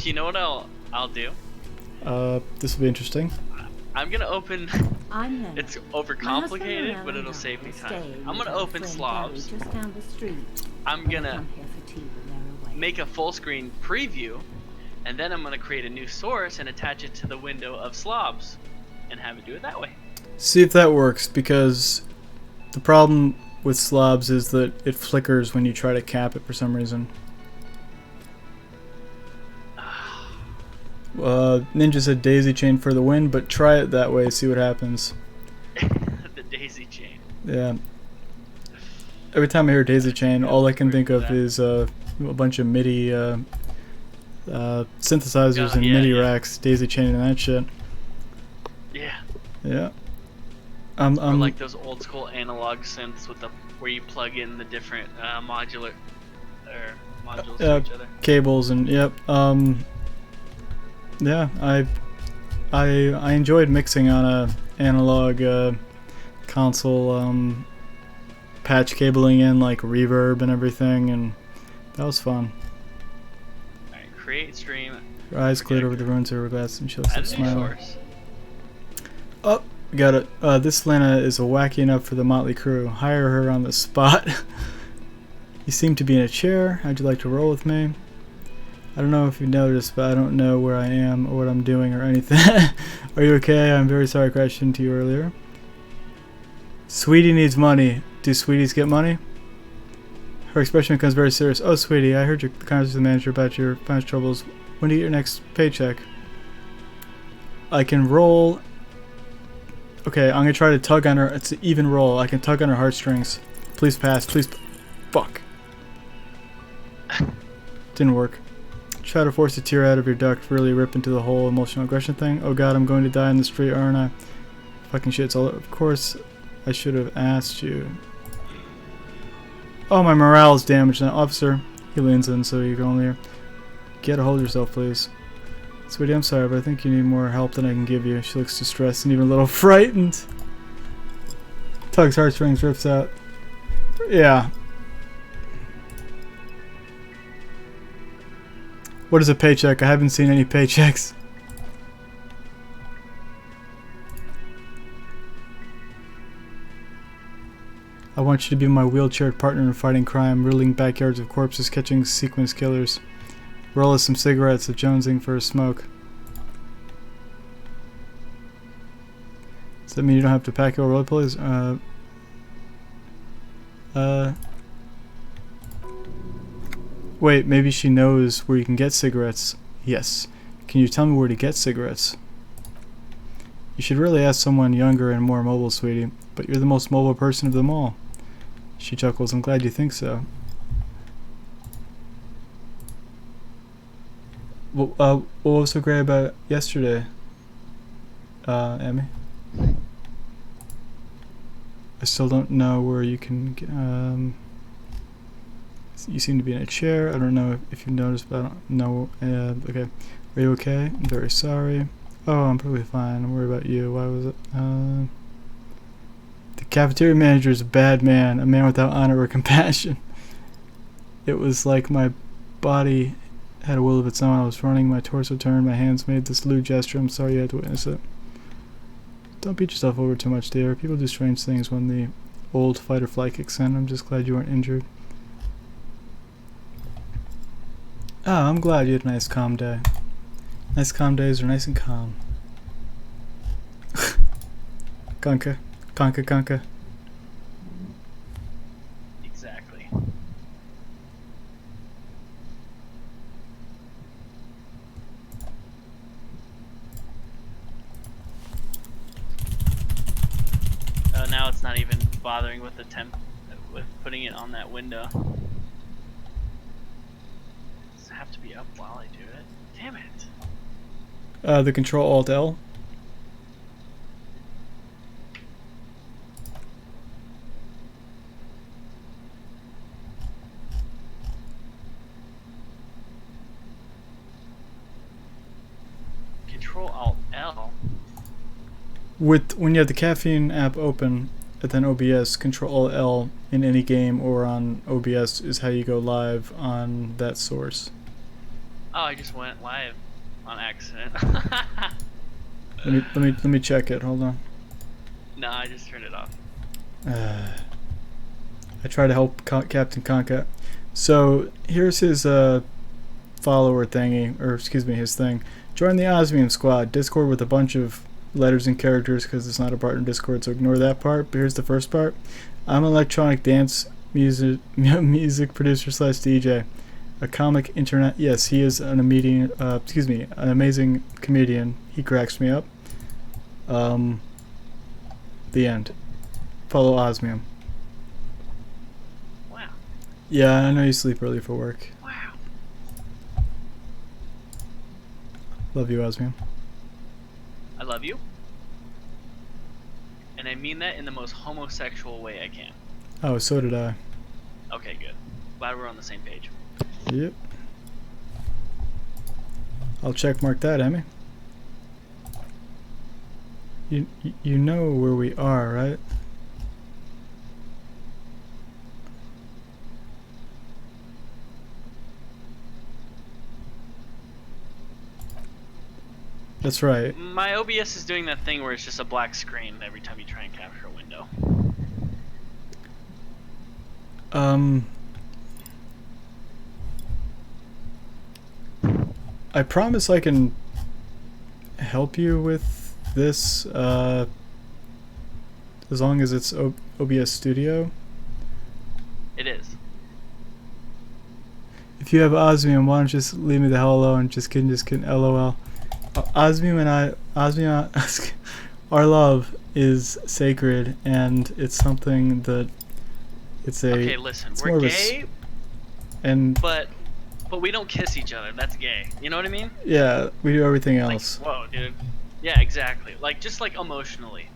You know what I'll do? this will be interesting. I'm gonna open... I'm Lena. It's My husband overcomplicated, Lorella but it'll and save I me are time. staying I'm with gonna our open friend slobs. Gary just down the street. I'm And I gonna come here for tea when they're away. make a full screen preview, and then I'm gonna create a new source and attach it to the window of slobs, and have it do it that way. See if that works, because the problem with slobs is that it flickers when you try to cap it for some reason. Ninja said daisy chain for the win, but try it that way, see what happens. The daisy chain. Yeah. Every time I hear daisy chain, all I can think of is a bunch of MIDI synthesizers and Yeah, MIDI yeah. racks, daisy chaining and that shit. Yeah. Yeah. Or like those old school analog synths with the where you plug in the different modules to each other. Cables and yep. Yeah, I enjoyed mixing on a analog console, patch cabling in like reverb and everything, and that was fun. Alright, create stream. Your eyes glittered over the ruins of her glass and she'll Add stop a new smiling. source. Oh, We got it. This Lena is a wacky enough for the motley crew. Hire her on the spot. You seem to be in a chair. How'd you like to roll with me? I don't know if you noticed, but I don't know where I am or what I'm doing or anything. Are you okay? I'm very sorry I crashed into you earlier. Sweetie needs money. Do sweeties get money? Her expression becomes very serious. Oh, sweetie, I heard your conversation with the manager about your financial troubles. When do you get your next paycheck? I can roll. Okay, I'm gonna try to tug on her. It's an even roll. I can tug on her heartstrings. Please pass. Please. Fuck. Didn't work. Try to force a tear out of your duct. Really rip into the whole emotional aggression thing. Oh god, I'm going to die in the street, aren't I? Fucking shit's all. Of course, I should have asked you. Oh, my morale is damaged now. Officer, he leans in so you can only get a hold of yourself, please. Sweetie, I'm sorry, but I think you need more help than I can give you. She looks distressed and even a little frightened. Tugs heartstrings, rips out. Yeah. What is a paycheck? I haven't seen any paychecks. I want you to be my wheelchaired partner in fighting crime, riddling backyards of corpses, catching sequence killers. Roll us some cigarettes, a jonesing for a smoke. Does that mean you don't have to pack your roll plays? Wait, maybe she knows where you can get cigarettes. Yes. Can you tell me where to get cigarettes? You should really ask someone younger and more mobile, sweetie. But you're the most mobile person of them all. She chuckles. I'm glad you think so. What was so great about yesterday, Emmy? I still don't know where you can get, you seem to be in a chair. I don't know if you noticed, but I don't know. Okay. Are you okay? I'm very sorry. Oh, I'm perfectly fine. I'm worried about you. Why was it? The cafeteria manager is a bad man, a man without honor or compassion. It was like my body had a will of its own. I was running, my torso turned, my hands made this lewd gesture. I'm sorry you had to witness it. Don't beat yourself over too much, dear. People do strange things when the old fight or flight kicks in. I'm just glad you weren't injured. Oh, I'm glad you had a nice calm day. Nice calm days are nice and calm. Conka. Conka, conka. Exactly. Now it's not even bothering with the with putting it on that window. Does it have to be up while I do it? Damn it. The Control-Alt-L. Control-Alt-L? When you have the caffeine app open, and then OBS, Control-Alt-L in any game or on OBS is how you go live on that source. Oh, I just went live on accident. let me check it. Hold on. No, I just turned it off. I try to help Captain Conka. So here's his follower thingy, or excuse me, his thing. Join the Osmium Squad. Discord with a bunch of letters and characters because it's not a partner Discord, so ignore that part. But here's the first part. I'm an electronic dance music producer / DJ. A comic internet. Yes, he is an amazing comedian. He cracks me up. The end. Follow Osmium. Wow. Yeah, I know you sleep early for work. Wow. Love you, Osmium. I love you. And I mean that in the most homosexual way I can. Oh, so did I. Okay, good. Glad we're on the same page. Yep. I'll check mark that, Emmy. You know where we are, right? That's right. My OBS is doing that thing where it's just a black screen every time you try and capture a window. I promise I can help you with this, as long as it's OBS Studio. It is. If you have Osmium, why don't you just leave me the hell alone? Just kidding, LOL. Osmium and our love is sacred, and it's something that Okay, listen, it's we're more of a gay, and but we don't kiss each other. That's gay. You know what I mean? yeah, we do everything Like, else. whoa, dude. Yeah, exactly. Like, just like emotionally.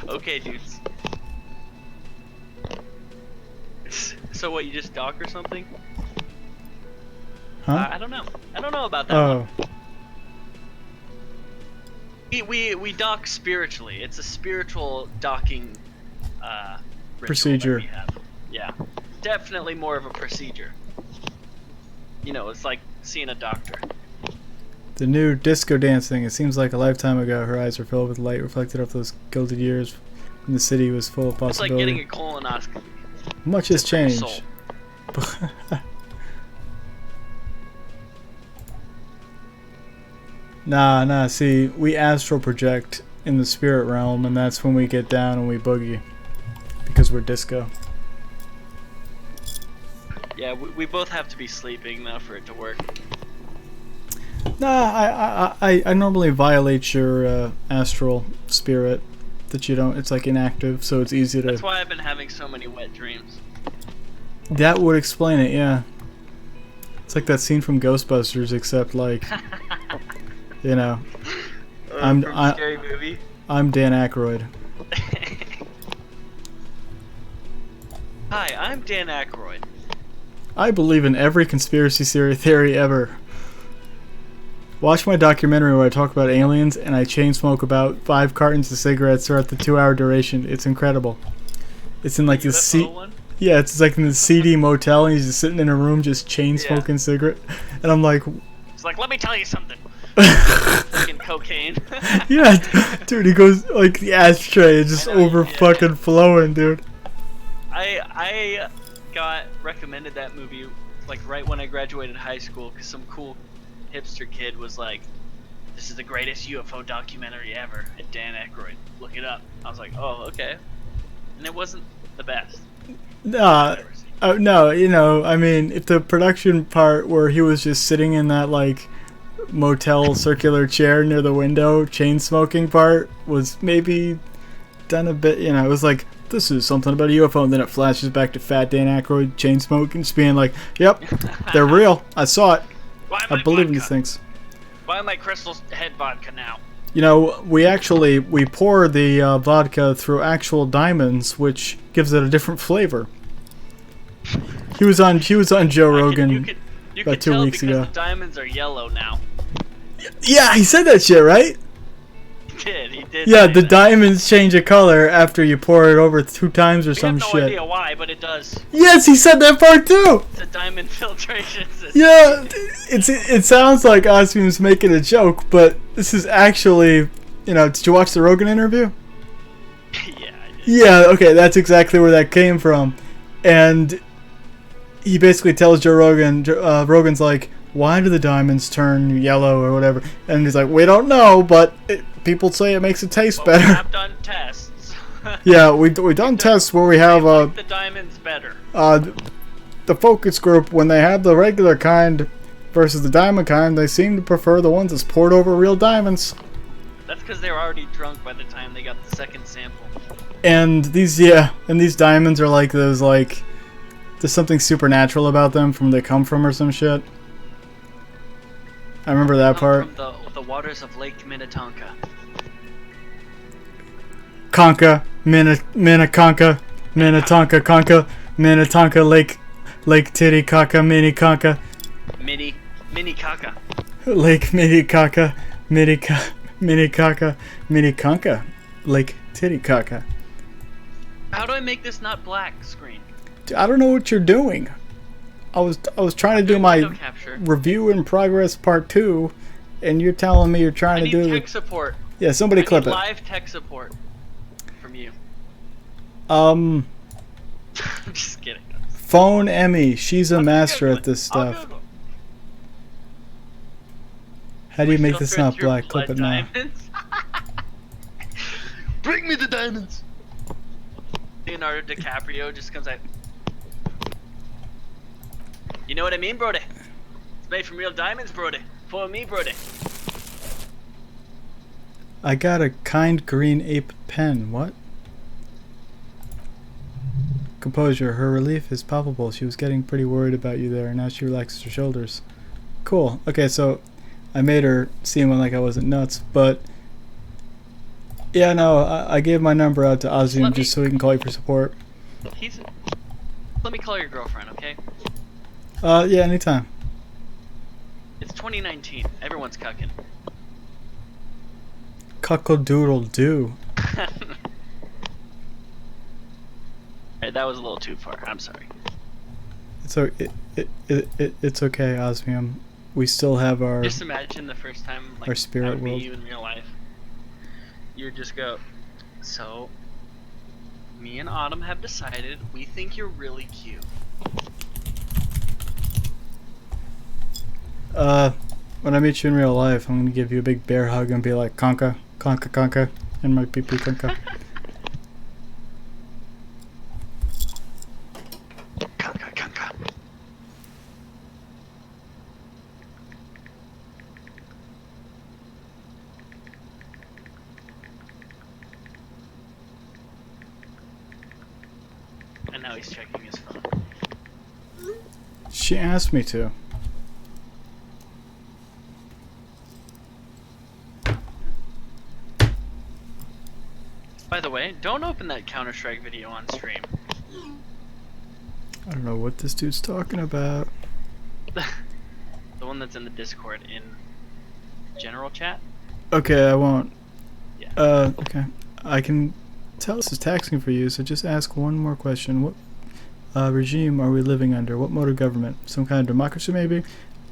Okay, dudes. So what, you just dock or something? Huh? I don't know. I don't know about that Oh, one. We dock spiritually. It's a spiritual docking ritual Procedure. that we have. Yeah. Definitely more of a procedure. You know, it's like seeing a doctor. the new disco dancing. It seems like a lifetime ago. Her eyes were filled with light reflected off those gilded years when the city was full of It's like possibility. getting a colonoscopy. Much has for your changed. soul. Nah, see, we astral project in the spirit realm, and that's when we get down and we boogie. Because we're disco. Yeah, we both have to be sleeping now for it to work. Nah, I normally violate your astral spirit. That you don't, it's like inactive, so it's easy to... That's why I've been having so many wet dreams. That would explain it, yeah. It's like that scene from Ghostbusters, except like... you know, From Scary Movie. I'm Dan Aykroyd. Hi, I'm Dan Aykroyd. I believe in every conspiracy theory ever. Watch my documentary where I talk about aliens and I chain smoke about 5 cartons of cigarettes throughout the 2-hour duration. It's incredible. It's in like this UFO one? yeah, it's like in this seedy motel and he's just sitting in a room just chain smoking cigarette. And I'm like, It's like, let me tell you something. Fucking cocaine. yeah, dude, he goes like the ashtray is just I know, over yeah. fucking flowing, dude. I got recommended that movie like right when I graduated high school because some cool hipster kid was like, "This is the greatest UFO documentary ever." And Dan Aykroyd, look it up. I was like, "Oh, okay," and it wasn't the best. Nah, I've ever seen. no, you know, I mean, if the production part where he was just sitting in that like motel circular chair near the window, chain smoking part was maybe done a bit, you know, it was like, this is something about a UFO, and then it flashes back to fat Dan Aykroyd chain smoking, just being like, yep, they're real. I saw it. Why am I believe in these things. Why am I Crystal's head vodka now? You know, we pour the vodka through actual diamonds, which gives it a different flavor. He was on Joe Rogan You about could 2 tell weeks because ago. the diamonds are yellow now. Yeah, he said that shit, right? He did. Yeah, say the that. diamonds change a color after you pour it over 2 times or We some have no shit. idea why, but it does. Yes, he said that part too. It's a diamond filtration system. Yeah, it sounds like Osmium's making a joke, but this is actually, you know, did you watch the Rogan interview? Yeah, I did. Yeah, okay, that's exactly where that came from. And he basically tells Joe Rogan, Rogan's like, why do the diamonds turn yellow or whatever? And he's like, we don't know, but people say it makes it taste But we better. have done tests. Yeah, we done tests where we have Like the diamonds better. the focus group, when they have the regular kind versus the diamond kind, they seem to prefer the ones that's poured over real diamonds. That's because they were already drunk by the time they got the second sample. And these diamonds are like those, like, there's something supernatural about them from where they come from or some shit. I remember that part. From the waters of Lake Minnetonka. Conca, Minnetonka, Minnetonka, Lake Titicaca, Minnetonka, Mini caca. Lake Minnetonka, Minnetonka, Lake Titicaca. How do I make this not black screen? I don't know what you're doing. I was trying to do my Window capture. review in progress part 2, and you're telling me you're I trying to need do tech support. Yeah, somebody I clip need it. live tech support from you. Um, I'm just kidding. phone Emmy. She's a I'll master Google at it. this I'll stuff. Google. How do you We make this filter not through black? Clip blood it now. diamonds. Bring me the diamonds. Leonardo DiCaprio just comes out. You know what I mean, Brody? It's made from real diamonds, Brody. For me, Brody. I got a kind green ape pen. What? Composure. Her relief is palpable. She was getting pretty worried about you there, and now she relaxes her shoulders. Cool. Okay, so I made her seem like I wasn't nuts, but yeah, no, I gave my number out to Elysium just so he can call you for support. Let me call your girlfriend, okay? Yeah, anytime. It's 2019. Everyone's cucking. Cuckle-doodle-doo. Alright, that was a little too far. I'm sorry. It's okay, Osmium. We still have our Just imagine the first time like, our spirit I would world. meet you in real life. You would just go, so, me and Autumn have decided we think you're really cute. When I meet you in real life, I'm gonna give you a big bear hug and be like, Conka, Conka, Conka, and my pee pee Conka. Conka, conka. And now he's checking his phone. She asked me to. By the way, don't open that Counter-Strike video on stream. I don't know what this dude's talking about. The one that's in the Discord in general chat. Okay, I won't. Yeah. Okay. I can tell this is taxing for you, so just ask one more question. What regime are we living under? What mode of government? Some kind of democracy, maybe?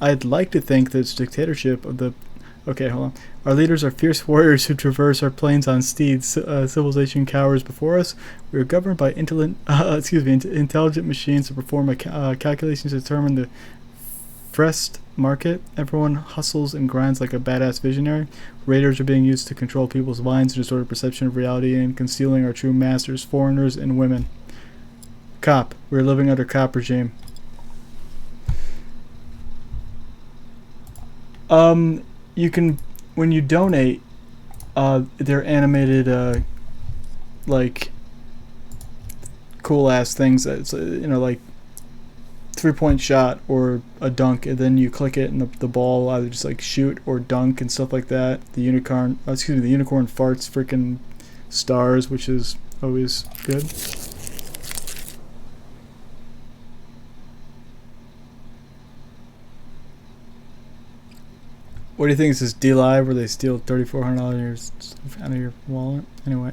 I'd like to think that it's dictatorship of the... Okay, hold on. Our leaders are fierce warriors who traverse our plains on steeds. Civilization cowers before us. We are governed by intelligent machines to perform calculations to determine the Frest market. Everyone hustles and grinds like a badass visionary. Radars are being used to control people's minds to distort a perception of reality and concealing our true masters, foreigners and women. Cop. We're living under cop regime. You can, when you donate, they're animated, like, cool ass things. It's, like 3-point shot or a dunk, and then you click it and the ball either just like shoot or dunk and stuff like that. The unicorn farts freaking stars, which is always good. What do you think? Is this D-Live where they steal $3,400 out of your wallet? Anyway,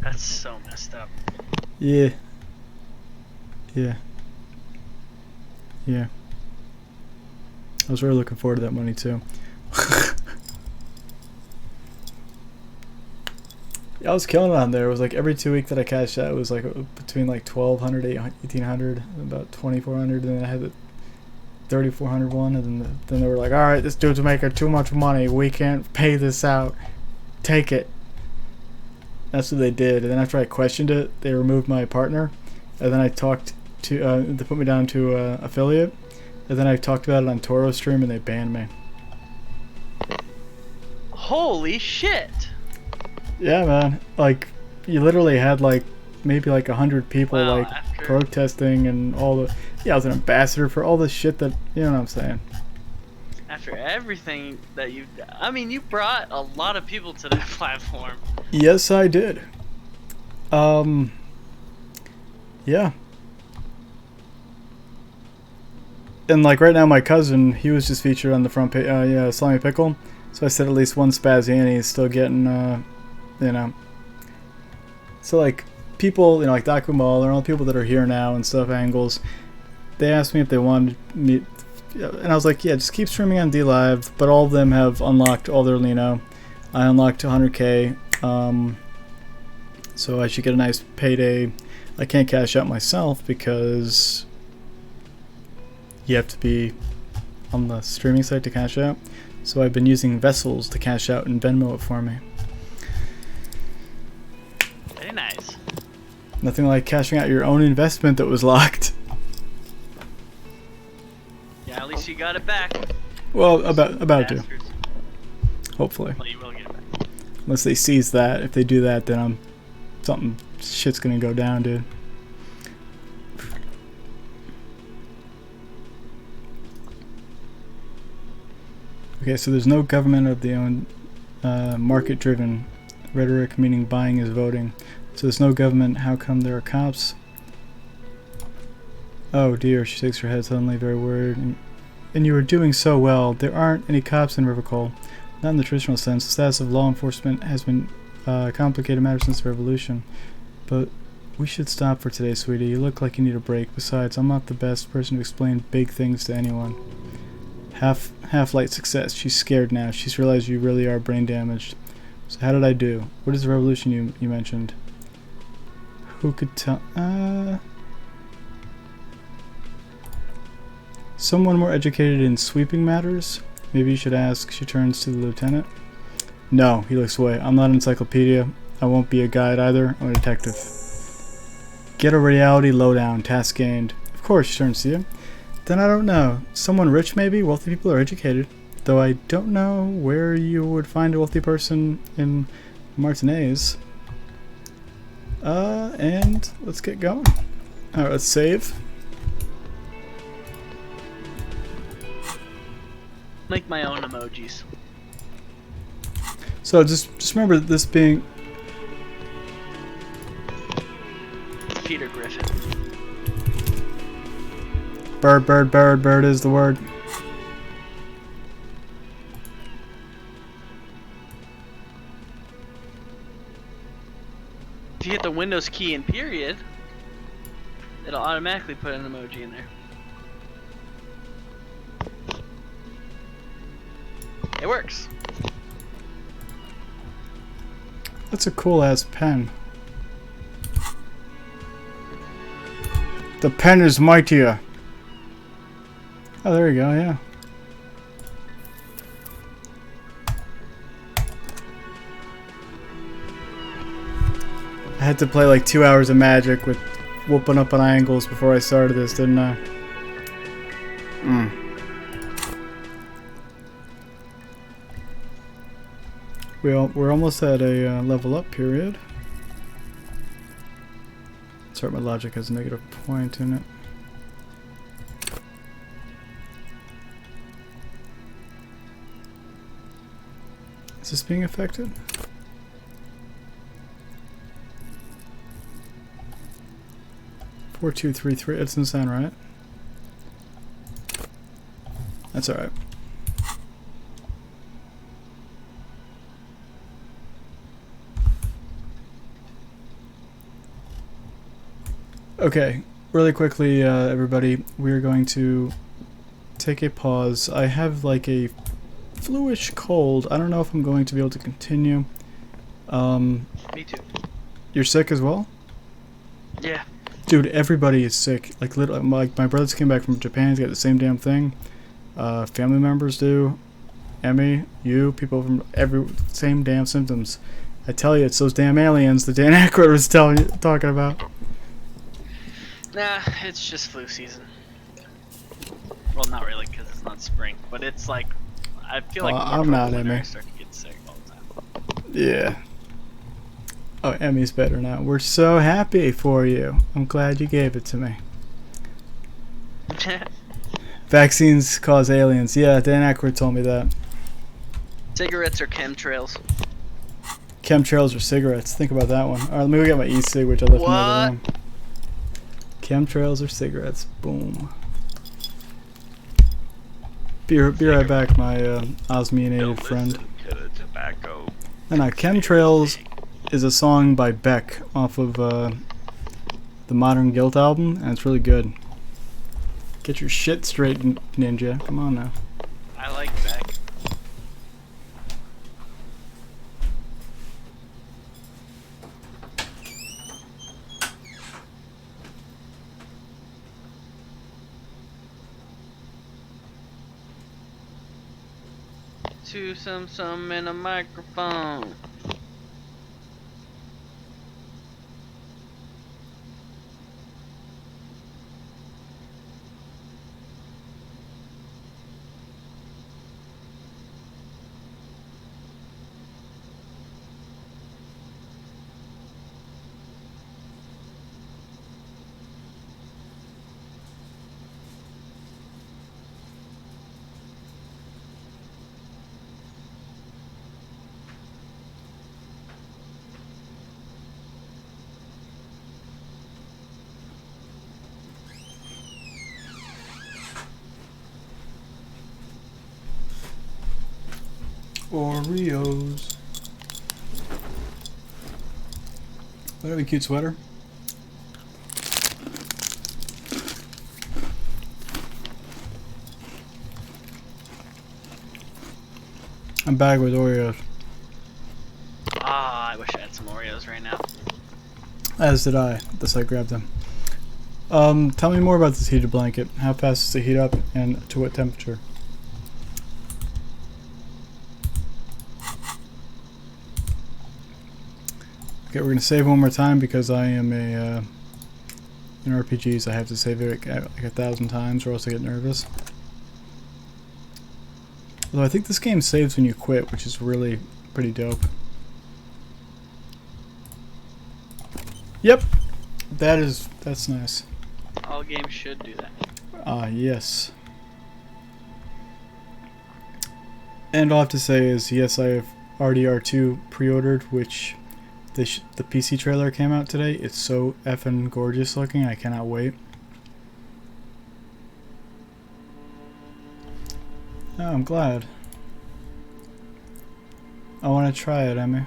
That's so messed up. yeah. Yeah. Yeah. I was really looking forward to that money too. Yeah, I was killing it on there. It was like every 2 weeks that I cashed out, it was like between like 1,200, 1,800, about 2,400, and then I had the 3,400 one, and then they were like, all right, this dude's making too much money. We can't pay this out. Take it. That's what they did. And then after I questioned it, they removed my partner, and then I talked to, they put me down to affiliate, and then I talked about it on Toro stream, and they banned me. Holy shit! Yeah, man. Like, you literally had like maybe like 100 people Wow, like after- protesting and all the. Yeah, I was an ambassador for all the shit that, you know what I'm saying. After everything that you brought a lot of people to that platform. Yes, I did. Yeah. And like right now, my cousin, he was just featured on the front page. Yeah, Slimy Pickle. So I said at least one Spazzy, and he's still getting, you know. So like, people, like Dakumal and all the people that are here now and stuff, Angles, they asked me if they wanted me, and I was like, yeah, just keep streaming on DLive, but all of them have unlocked all their Lino. I unlocked 100k, so I should get a nice payday. I can't cash out myself because you have to be on the streaming site to cash out, so I've been using Vessels to cash out and Venmo it for me. Very nice. Nothing like cashing out your own investment that was locked. Yeah, at least you got it back. Well, about to. Bastards. Hopefully. Well, you will get it back. Unless they seize that. If they do that, then shit's gonna go down, dude. Okay, so there's no government of the own market-driven rhetoric, meaning buying is voting. So there's no government. How come there are cops? Oh dear, she shakes her head suddenly, very worried. And you were doing so well. There aren't any cops in Rivercole. Not in the traditional sense. The status of law enforcement has been a complicated matter since the revolution. But we should stop for today, sweetie. You look like you need a break. Besides, I'm not the best person to explain big things to anyone. Half-light success. She's scared now. She's realized you really are brain damaged. So how did I do? What is the revolution you mentioned? Who could tell? Someone more educated in sweeping matters? Maybe you should ask. She turns to the lieutenant. No, he looks away. I'm not an encyclopedia. I won't be a guide either. I'm a detective. Get a reality lowdown. Task gained. Of course, she turns to you. Then I don't know. Someone rich maybe? Wealthy people are educated. Though I don't know where you would find a wealthy person in Martinez. And let's get going. Alright, let's save. Make my own emojis. So just remember this being Peter Griffin. bird is the word. If you hit the Windows key and period, it'll automatically put an emoji in there. It works. That's a cool ass pen. The pen is mightier. Oh, there you go, yeah. I had to play like 2 hours of Magic with whooping up on angles before I started this, didn't I? We're almost at a level up period. Sorry, my logic has a negative point in it. Is this being affected? Four, 2, 3, 3. That doesn't sound right. That's alright. Okay, really quickly, everybody, we're going to take a pause. I have like a fluish cold. I don't know if I'm going to be able to continue. Me too. You're sick as well? Yeah. Dude, everybody is sick. Like, literally, my brothers came back from Japan. He's got the same damn thing. Family members do. Emmy, you, people from same damn symptoms. I tell you, it's those damn aliens that Dan Aykroyd was talking about. Nah, it's just flu season. Well, not really, because it's not spring, but it's like, I feel like I'm not Emmy. I start to get sick all the time. Yeah. Oh, Emmy's better now. We're so happy for you. I'm glad you gave it to me. Vaccines cause aliens. Yeah, Dan Aykroyd told me that. Cigarettes or chemtrails? Chemtrails or cigarettes. Think about that one. Alright, let me go get my e-cig, which I left in the other room. Chemtrails or cigarettes. Boom. Be right back, my Osmianated friend. To the tobacco. No, chemtrails is a song by Beck off of the Modern Guilt album, and it's really good. Get your shit straight, Ninja. Come on now. I like Beck. To some in a microphone. Oreos. What a cute sweater. I'm back with Oreos. Ah, I wish I had some Oreos right now. As did I. Thus I grabbed them. Tell me more about this heated blanket. How fast does it heat up, and to what temperature? Okay, we're gonna save one more time because I am in RPGs. I have to save it like 1,000 times, or else I get nervous. Although I think this game saves when you quit, which is really pretty dope. Yep, that's nice. All games should do that. Yes. And all I have to say is, yes, I have RDR2 pre-ordered, which the PC trailer came out today. It's so effing gorgeous looking. I cannot wait. Oh, I'm glad. I want to try it, Emmy.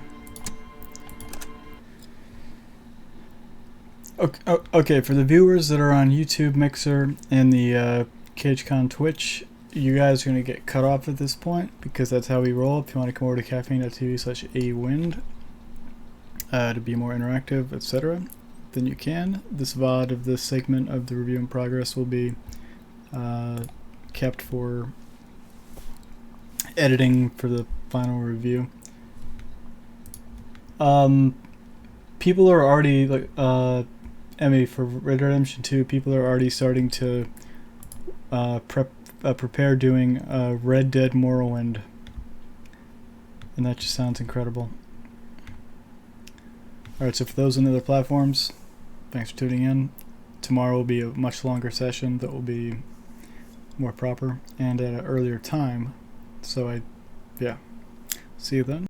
Okay, for the viewers that are on YouTube, Mixer, and the CageCon Twitch, you guys are going to get cut off at this point, because that's how we roll. If you want to come over to caffeine.tv/awind to be more interactive, etc., then you can. This VOD of this segment of the review in progress will be kept for editing for the final review. People are already, like, Emmy, for Red Dead Redemption 2, people are already starting to prepare doing Red Dead Morrowind, and that just sounds incredible. Alright, so for those on the other platforms, thanks for tuning in. Tomorrow will be a much longer session that will be more proper and at an earlier time, so yeah, see you then.